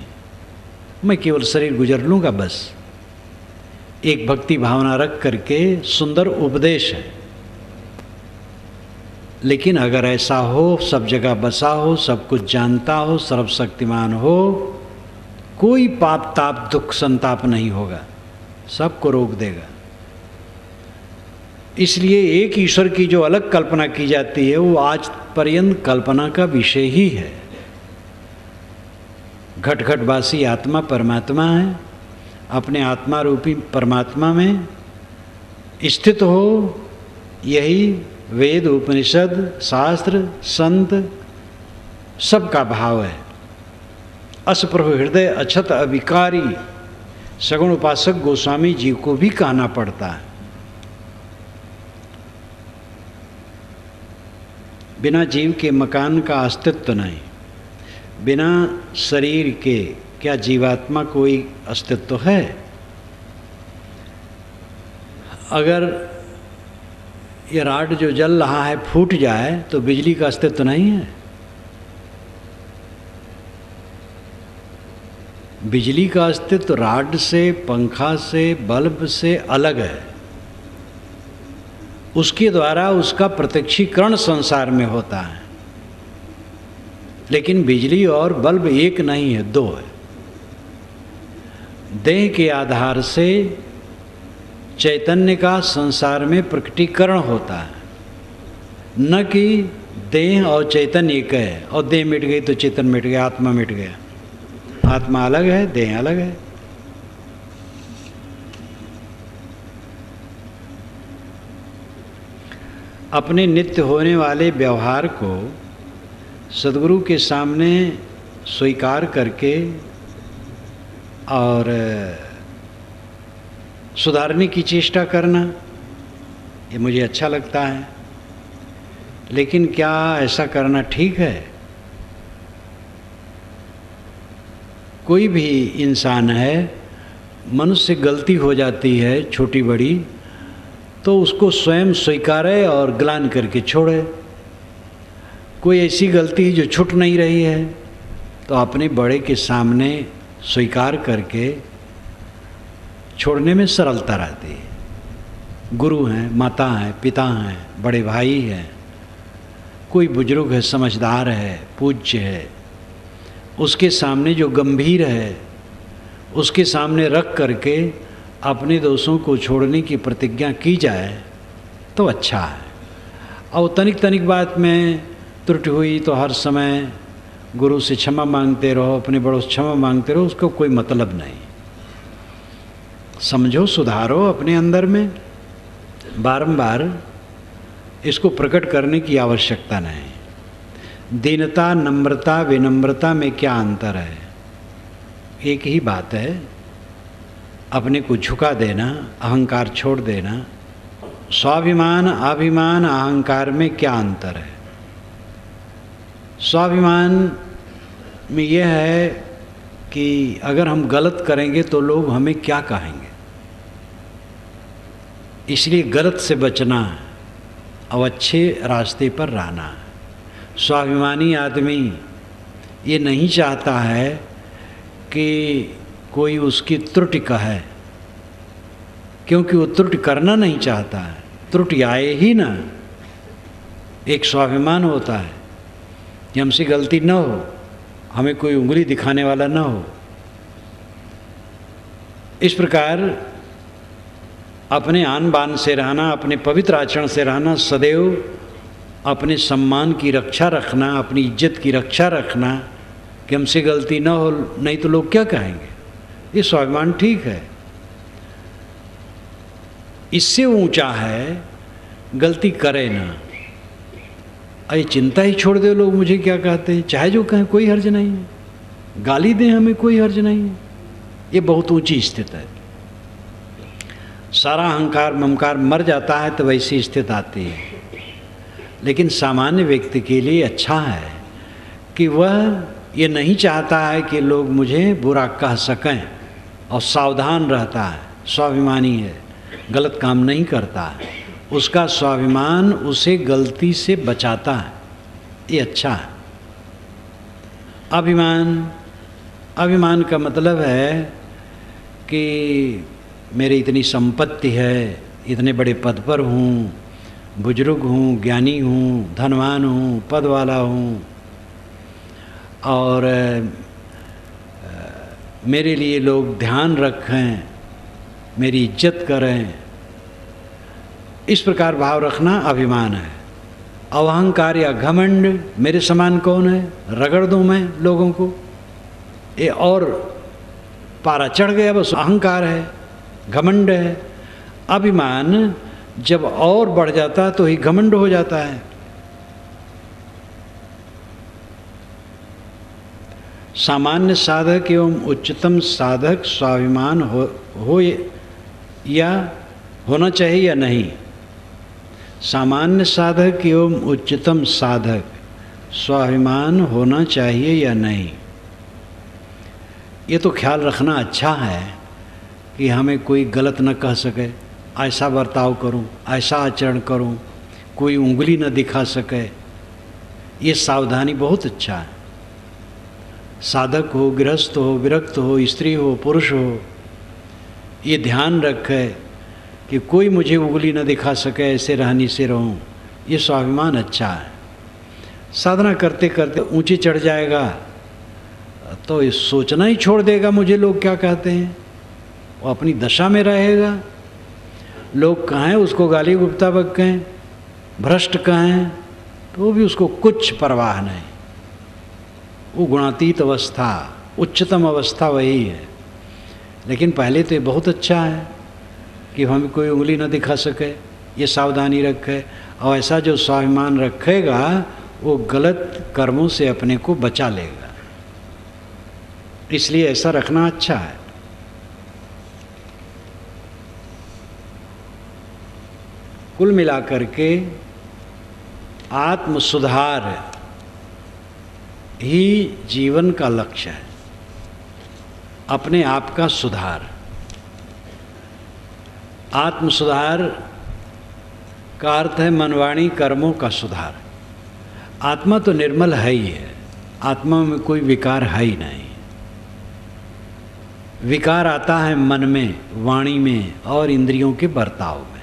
मैं केवल शरीर गुजर लूँगा बस। एक भक्ति भावना रख करके सुंदर उपदेश है। लेकिन अगर ऐसा हो, सब जगह बसा हो, सब कुछ जानता हो, सर्वशक्तिमान हो, कोई पाप ताप दुख संताप नहीं होगा, सबको रोक देगा। इसलिए एक ईश्वर की जो अलग कल्पना की जाती है, वो आज पर्यंत कल्पना का विषय ही है। घट घटवासी आत्मा परमात्मा है, अपने आत्मा रूपी परमात्मा में स्थित हो, यही वेद उपनिषद शास्त्र संत सबका भाव है। असप्रभु हृदय अछत अविकारी सगुण उपासक गोस्वामी जी को भी कहना पड़ता है। बिना जीव के मकान का अस्तित्व नहीं, बिना शरीर के क्या जीवात्मा कोई अस्तित्व है? अगर ये राड जो जल रहा है फूट जाए तो बिजली का अस्तित्व नहीं है। बिजली का अस्तित्व राड से, पंखा से, बल्ब से अलग है। उसके द्वारा उसका प्रत्यक्षीकरण संसार में होता है। लेकिन बिजली और बल्ब एक नहीं है, दो है। देह के आधार से चैतन्य का संसार में प्रकटीकरण होता है, न कि देह और चैतन्य एक है और देह मिट गई तो चेतन मिट गया, आत्मा मिट गया। आत्मा अलग है, देह अलग है। अपने नित्य होने वाले व्यवहार को सद्गुरु के सामने स्वीकार करके और सुधारने की चेष्टा करना, ये मुझे अच्छा लगता है। लेकिन क्या ऐसा करना ठीक है? कोई भी इंसान है, मनुष्य गलती हो जाती है छोटी बड़ी, तो उसको स्वयं स्वीकारे और ग्लान करके छोड़े। कोई ऐसी गलती जो छूट नहीं रही है तो अपने बड़े के सामने स्वीकार करके छोड़ने में सरलता रहती है। गुरु हैं, माता हैं, पिता हैं, बड़े भाई हैं, कोई बुजुर्ग है, समझदार है, पूज्य है, उसके सामने जो गंभीर है उसके सामने रख करके अपने दोषों को छोड़ने की प्रतिज्ञा की जाए तो अच्छा है। और तनिक तनिक बात में त्रुटि हुई तो हर समय गुरु से क्षमा मांगते रहो, अपने बड़ों से क्षमा मांगते रहो, उसको कोई मतलब नहीं। समझो, सुधारो अपने अंदर में, बारंबार इसको प्रकट करने की आवश्यकता नहीं। दीनता, नम्रता, विनम्रता में क्या अंतर है? एक ही बात है, अपने को झुका देना, अहंकार छोड़ देना। स्वाभिमान, अभिमान, अहंकार में क्या अंतर है? स्वाभिमान में यह है कि अगर हम गलत करेंगे तो लोग हमें क्या कहेंगे, इसलिए गलत से बचना और अच्छे रास्ते पर रहना। स्वाभिमानी आदमी ये नहीं चाहता है कि कोई उसकी त्रुटि कहे, क्योंकि वो त्रुटि करना नहीं चाहता है, त्रुटि आए ही ना। एक स्वाभिमान होता है कि हमसे गलती न हो, हमें कोई उंगली दिखाने वाला न हो। इस प्रकार अपने आन बान से रहना, अपने पवित्र आचरण से रहना, सदैव अपने सम्मान की रक्षा रखना, अपनी इज्जत की रक्षा रखना कि हमसे गलती न हो, नहीं तो लोग क्या कहेंगे। ये स्वाभिमान ठीक है। इससे ऊंचा है गलती करे ना। अरे चिंता ही छोड़ दे, लोग मुझे क्या कहते हैं, चाहे जो कहें कोई हर्ज नहीं है, गाली दें हमें कोई हर्ज नहीं है। ये बहुत ऊंची स्थिति है। सारा अहंकार ममकार मर जाता है तो वैसी स्थिति आती है। लेकिन सामान्य व्यक्ति के लिए अच्छा है कि वह ये नहीं चाहता है कि लोग मुझे बुरा कह सकें और सावधान रहता है, स्वाभिमानी है, गलत काम नहीं करता है। उसका स्वाभिमान उसे गलती से बचाता है, ये अच्छा है। अभिमान, अभिमान का मतलब है कि मेरी इतनी संपत्ति है, इतने बड़े पद पर हूँ, बुजुर्ग हूँ, ज्ञानी हूँ, धनवान हूँ, पद वाला हूँ, और मेरे लिए लोग ध्यान रखें, मेरी इज्जत करें। इस प्रकार भाव रखना अभिमान है। अहंकार या घमंड, मेरे समान कौन है, रगड़ दूँ मैं लोगों को, ये और पारा चढ़ गया, बस अहंकार है, घमंड है। अभिमान जब और बढ़ जाता तो ही घमंड हो जाता है। सामान्य साधक एवं उच्चतम साधक स्वाभिमान हो या होना चाहिए या नहीं? सामान्य साधक एवं उच्चतम साधक स्वाभिमान होना चाहिए या नहीं? ये तो ख्याल रखना अच्छा है कि हमें कोई गलत न कह सके, ऐसा बर्ताव करूं, ऐसा आचरण करूं, कोई उंगली न दिखा सके, ये सावधानी बहुत अच्छा है। साधक हो, गृहस्थ हो, विरक्त हो, स्त्री हो, पुरुष हो, ये ध्यान रखे कि कोई मुझे उंगली न दिखा सके, ऐसे रहनी से रहूं। ये स्वाभिमान अच्छा है। साधना करते करते ऊंचे चढ़ जाएगा तो ये सोचना ही छोड़ देगा मुझे लोग क्या कहते हैं, वो अपनी दशा में रहेगा। लोग कहें उसको गाली गुप्ता बक कहें, भ्रष्ट कहें, तो वो भी उसको कुछ परवाह नहीं। वो गुणातीत अवस्था, उच्चतम अवस्था वही है। लेकिन पहले तो ये बहुत अच्छा है कि हमें कोई उंगली न दिखा सके, ये सावधानी रखे। और ऐसा जो स्वाभिमान रखेगा वो गलत कर्मों से अपने को बचा लेगा। इसलिए ऐसा रखना अच्छा है। कुल मिलाकर के आत्म सुधार ही जीवन का लक्ष्य है, अपने आप का सुधार। आत्म सुधार का अर्थ है मनवाणी कर्मों का सुधार। आत्मा तो निर्मल है ही है, आत्मा में कोई विकार है ही नहीं। विकार आता है मन में, वाणी में और इंद्रियों के बर्ताव में।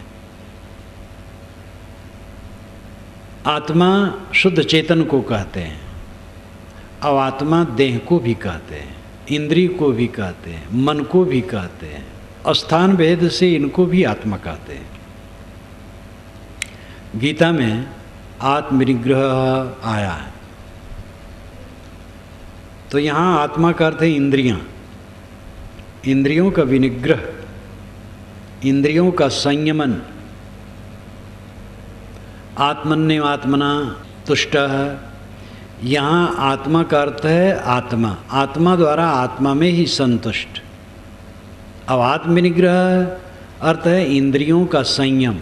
आत्मा शुद्ध चेतन को कहते हैं, अब आत्मा देह को भी कहते हैं, इंद्रिय को भी कहते हैं, मन को भी कहते हैं, स्थान भेद से इनको भी आत्मा कहते हैं। गीता में आत्मनिग्रह आया है, तो यहाँ आत्मा का अर्थ है इंद्रियां, इंद्रियों का विनिग्रह, इंद्रियों का संयमन। आत्मन्यवात्मना तुष्टः, यहाँ आत्मा का अर्थ है आत्मा, आत्मा द्वारा आत्मा में ही संतुष्ट। अब आत्मनिग्रह अर्थ है इंद्रियों का संयम।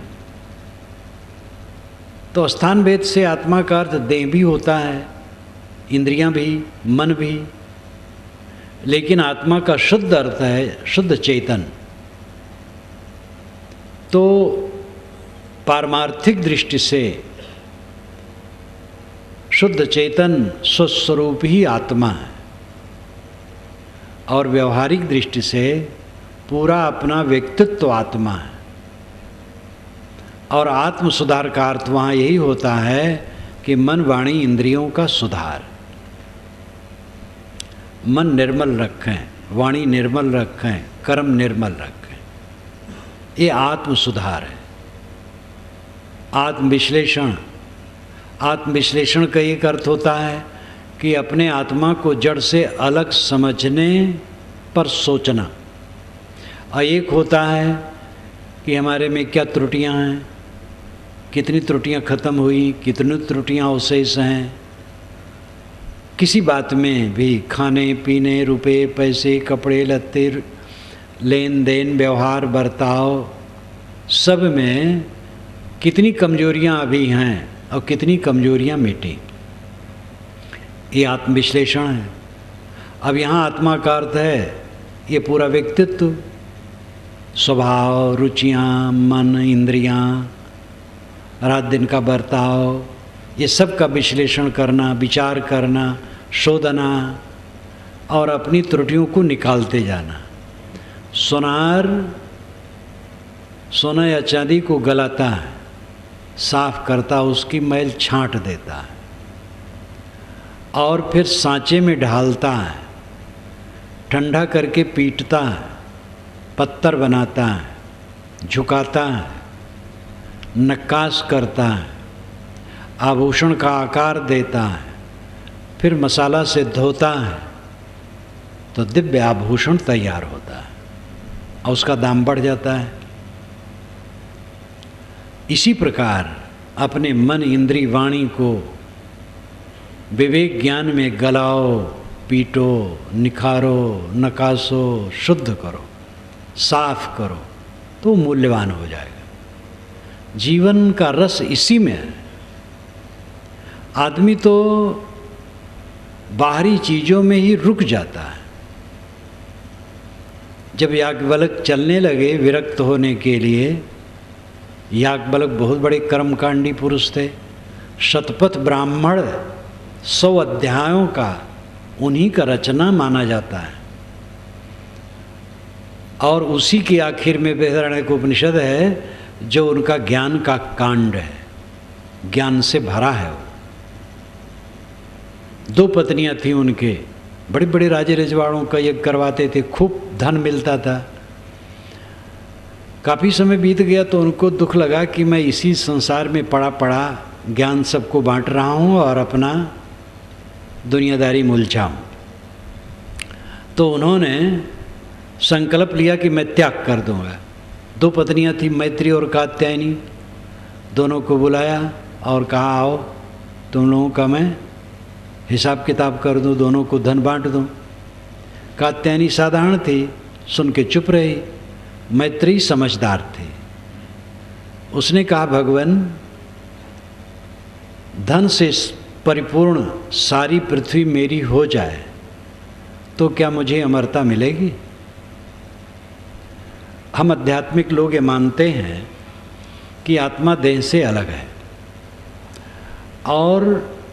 तो स्थान भेद से आत्मा का अर्थ देह भी होता है, इंद्रियां भी, मन भी, लेकिन आत्मा का शुद्ध अर्थ है शुद्ध चेतन। तो पारमार्थिक दृष्टि से शुद्ध चेतन स्वस्वरूप ही आत्मा है, और व्यवहारिक दृष्टि से पूरा अपना व्यक्तित्व आत्मा है। और आत्म सुधार का अर्थ वहाँ यही होता है कि मन वाणी इंद्रियों का सुधार। मन निर्मल रखें, वाणी निर्मल रखें, कर्म निर्मल रखें, ये आत्म सुधार है। आत्मविश्लेषण, आत्मविश्लेषण का एक अर्थ होता है कि अपने आत्मा को जड़ से अलग समझने पर सोचना, और एक होता है कि हमारे में क्या त्रुटियां हैं, कितनी त्रुटियां खत्म हुई, कितनी त्रुटियां अवशेष हैं। किसी बात में भी, खाने पीने, रुपए पैसे, कपड़े लत्ते, लेन देन, व्यवहार, बर्ताव, सब में कितनी कमजोरियां अभी हैं और कितनी कमजोरियां मिटी, ये आत्मविश्लेषण है। अब यहाँ आत्मा का अर्थ है ये पूरा व्यक्तित्व, स्वभाव, रुचियाँ, मन, इंद्रियाँ, रात दिन का बर्ताव, ये सब का विश्लेषण करना, विचार करना, शोधना और अपनी त्रुटियों को निकालते जाना। सोनार सोना या चांदी को गलाता है, साफ करता, उसकी मैल छांट देता है और फिर सांचे में ढालता है, ठंडा करके पीटता है, पत्थर बनाता है, झुकाता है, नक्काश करता है, आभूषण का आकार देता है, फिर मसाला से धोता है तो दिव्य आभूषण तैयार होता है और उसका दाम बढ़ जाता है। इसी प्रकार अपने मन, इंद्री, वाणी को विवेक ज्ञान में गलाओ, पीटो, निखारो, नकासो, शुद्ध करो, साफ करो, तो मूल्यवान हो जाएगा। जीवन का रस इसी में है। आदमी तो बाहरी चीज़ों में ही रुक जाता है। जब याज्ञवल्क्य चलने लगे विरक्त होने के लिए याज्ञवल्क्य बहुत बड़े कर्मकांडी पुरुष थे। शतपथ ब्राह्मण 100 अध्यायों का उन्हीं का रचना माना जाता है। और उसी के आखिर में बृहदारण्यक उपनिषद है जो उनका ज्ञान का कांड है, ज्ञान से भरा है। वो 2 पत्नियां थीं उनके, बड़े बड़े राजे रजवाड़ों का यज्ञ करवाते थे, खूब धन मिलता था। काफ़ी समय बीत गया तो उनको दुख लगा कि मैं इसी संसार में पड़ा पड़ा ज्ञान सबको बांट रहा हूँ और अपना दुनियादारी मुलझाऊँ। तो उन्होंने संकल्प लिया कि मैं त्याग कर दूंगा। 2 पत्नियां थी, मैत्री और कात्यायनी, दोनों को बुलाया और कहा आओ तुम लोगों का मैं हिसाब किताब कर दूं, दोनों को धन बांट दूं। कात्यायनी साधारण थी, सुन के चुप रही। मैत्री समझदार थी, उसने कहा भगवान धन से परिपूर्ण सारी पृथ्वी मेरी हो जाए तो क्या मुझे अमरता मिलेगी? हम आध्यात्मिक लोग ये मानते हैं कि आत्मा देह से अलग है और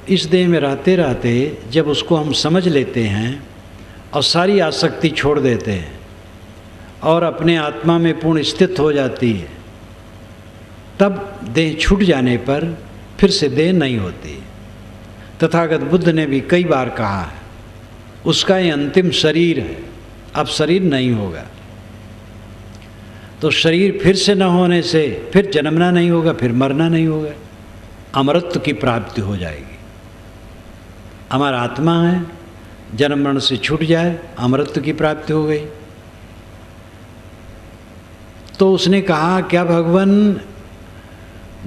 इस देह में रहते रहते जब उसको हम समझ लेते हैं और सारी आसक्ति छोड़ देते हैं और अपने आत्मा में पूर्ण स्थित हो जाती है, तब देह छूट जाने पर फिर से देह नहीं होती। तथागत बुद्ध ने भी कई बार कहा है उसका ये अंतिम शरीर है, अब शरीर नहीं होगा। तो शरीर फिर से न होने से फिर जन्मना नहीं होगा, फिर मरना नहीं होगा, अमरत्व की प्राप्ति हो जाएगी। हमारा आत्मा है, जन्म मरण से छूट जाए, अमरत्व की प्राप्ति हो गई। तो उसने कहा क्या भगवान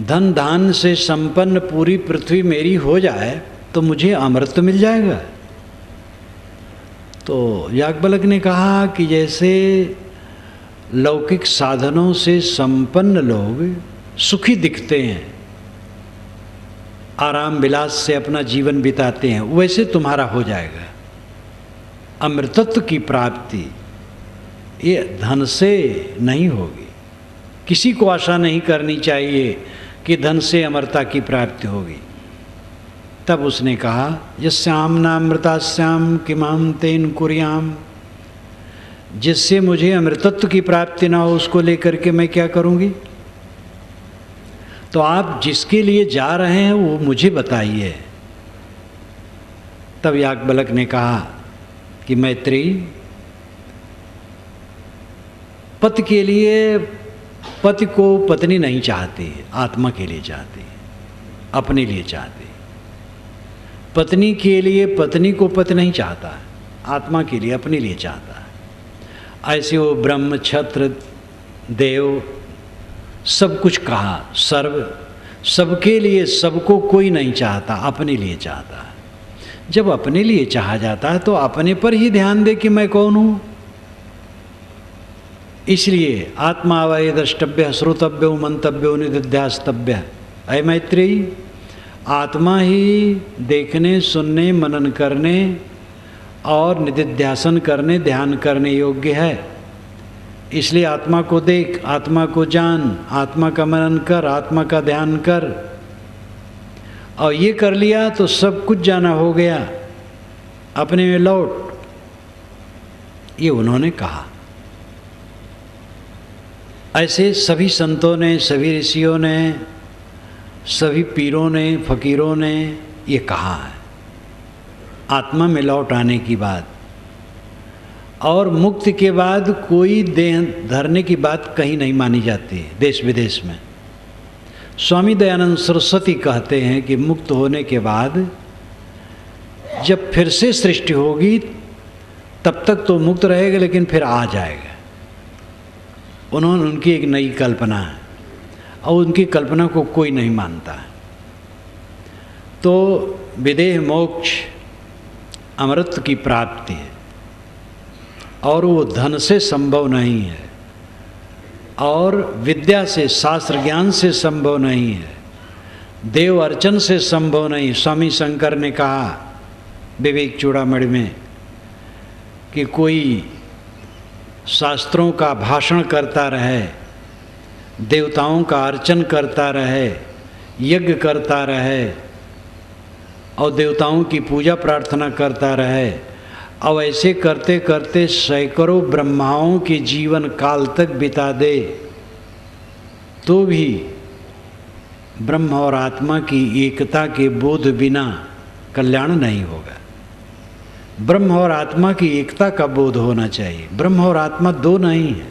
धन दान से संपन्न पूरी पृथ्वी मेरी हो जाए तो मुझे अमृत मिल जाएगा? तो याज्ञवल्क्य ने कहा कि जैसे लौकिक साधनों से संपन्न लोग सुखी दिखते हैं, आराम विलास से अपना जीवन बिताते हैं, वैसे तुम्हारा हो जाएगा। अमृतत्व की प्राप्ति ये धन से नहीं होगी। किसी को आशा नहीं करनी चाहिए कि धन से अमरता की प्राप्ति होगी। तब उसने कहा यस्याम नामृतास्याम किमाम तेन कुर्याम, जिससे मुझे अमृतत्व की प्राप्ति ना हो उसको लेकर के मैं क्या करूँगी? तो आप जिसके लिए जा रहे हैं वो मुझे बताइए। तब याज्ञवल्क्य ने कहा कि मैत्री, पति के लिए पति को पत्नी नहीं चाहती, आत्मा के लिए चाहती, अपने लिए चाहती। पत्नी के लिए पत्नी को पति नहीं चाहता, आत्मा के लिए अपने लिए चाहता है। ऐसे वो ब्रह्म क्षत्र देव सब कुछ कहा, सर्व सबके लिए, सबको कोई नहीं चाहता, अपने लिए चाहता है। जब अपने लिए चाहा जाता है तो अपने पर ही ध्यान दे कि मैं कौन हूँ। इसलिए आत्मा वै द्रष्टव्य श्रोतव्य मंतव्य निधिध्यास्तव्य। अय मैत्रेयी, आत्मा ही देखने सुनने मनन करने और निधिध्यासन करने ध्यान करने योग्य है। इसलिए आत्मा को देख, आत्मा को जान, आत्मा का मनन कर, आत्मा का ध्यान कर। और ये कर लिया तो सब कुछ जाना हो गया, अपने में लौट। ये उन्होंने कहा। ऐसे सभी संतों ने, सभी ऋषियों ने, सभी पीरों ने, फकीरों ने ये कहा है आत्मा में लौट आने की बात। और मुक्ति के बाद कोई देह धरने की बात कहीं नहीं मानी जाती है देश विदेश में। स्वामी दयानंद सरस्वती कहते हैं कि मुक्त होने के बाद जब फिर से सृष्टि होगी तब तक तो मुक्त रहेगा, लेकिन फिर आ जाएगा। उन्होंने उनकी एक नई कल्पना है और उनकी कल्पना को कोई नहीं मानता है। तो विदेह मोक्ष अमृत की प्राप्ति है और वो धन से संभव नहीं है और विद्या से, शास्त्र ज्ञान से संभव नहीं है, देव अर्चन से संभव नहीं। स्वामी शंकर ने कहा विवेक चूड़ामणि में कि कोई शास्त्रों का भाषण करता रहे, देवताओं का अर्चन करता रहे, यज्ञ करता रहे और देवताओं की पूजा प्रार्थना करता रहे। अब ऐसे करते करते सैकड़ों ब्रह्माओं के जीवन काल तक बिता दे तो भी ब्रह्म और आत्मा की एकता के बोध बिना कल्याण नहीं होगा। ब्रह्म और आत्मा की एकता का बोध होना चाहिए। ब्रह्म और आत्मा दो नहीं है,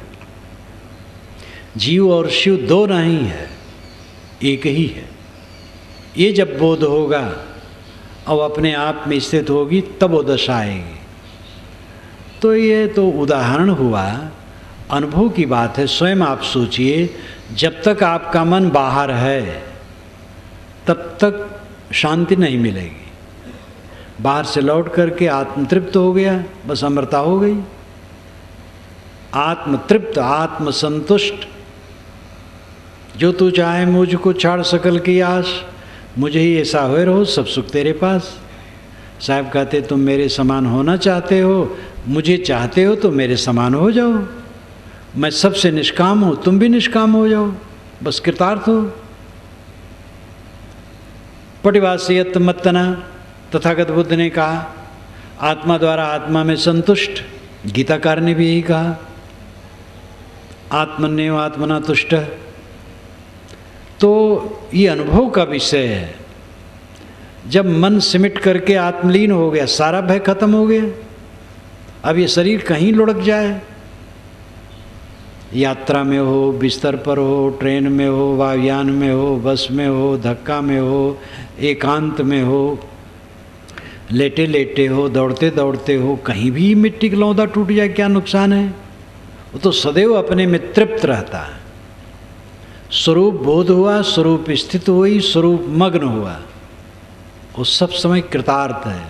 जीव और शिव दो नहीं है, एक ही है। ये जब बोध होगा और अपने आप में स्थित होगी तब वो दशा आएगी। तो ये तो उदाहरण हुआ, अनुभव की बात है। स्वयं आप सोचिए, जब तक आपका मन बाहर है तब तक शांति नहीं मिलेगी। बाहर से लौट करके आत्मतृप्त हो गया, बस अमरता हो गई। आत्मतृप्त, आत्मसंतुष्ट, जो तू चाहे मुझको छाड़ सकल की आस, मुझे ही ऐसा होए रहो, सब सुख तेरे पास। साहब कहते तुम मेरे समान होना चाहते हो, मुझे चाहते हो तो मेरे समान हो जाओ। मैं सबसे निष्काम हूँ, तुम भी निष्काम हो जाओ, बस कृतार्थ हो। पटिवासियत मत्तना, तथागत बुद्ध ने कहा, आत्मा द्वारा आत्मा में संतुष्ट। गीताकार ने भी यही कहा, आत्मन्येव आत्मना तुष्ट। तो ये अनुभव का विषय है। जब मन सिमट करके आत्मलीन हो गया, सारा भय खत्म हो गया। अब ये शरीर कहीं लुढ़क जाए, यात्रा में हो, बिस्तर पर हो, ट्रेन में हो, वायुयान में हो, बस में हो, धक्का में हो, एकांत में हो, लेटे लेटे हो, दौड़ते दौड़ते हो, कहीं भी मिट्टी का लौंदा टूट जाए क्या नुकसान है? वो तो सदैव अपने में तृप्त रहता है। स्वरूप बोध हुआ, स्वरूप स्थित हुई, स्वरूप मग्न हुआ, वो सब समय कृतार्थ है।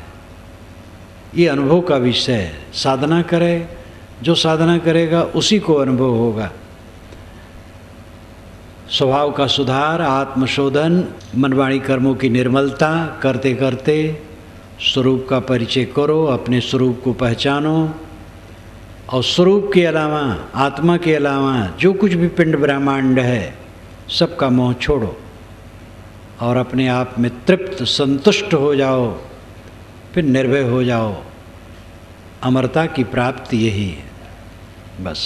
ये अनुभव का विषय है। साधना करे, जो साधना करेगा उसी को अनुभव होगा। स्वभाव का सुधार, आत्मशोधन, मनवाणी कर्मों की निर्मलता करते करते स्वरूप का परिचय करो, अपने स्वरूप को पहचानो और स्वरूप के अलावा, आत्मा के अलावा जो कुछ भी पिंड ब्रह्मांड है सबका मोह छोड़ो और अपने आप में तृप्त संतुष्ट हो जाओ, फिर निर्भय हो जाओ। अमरता की प्राप्ति यही है बस।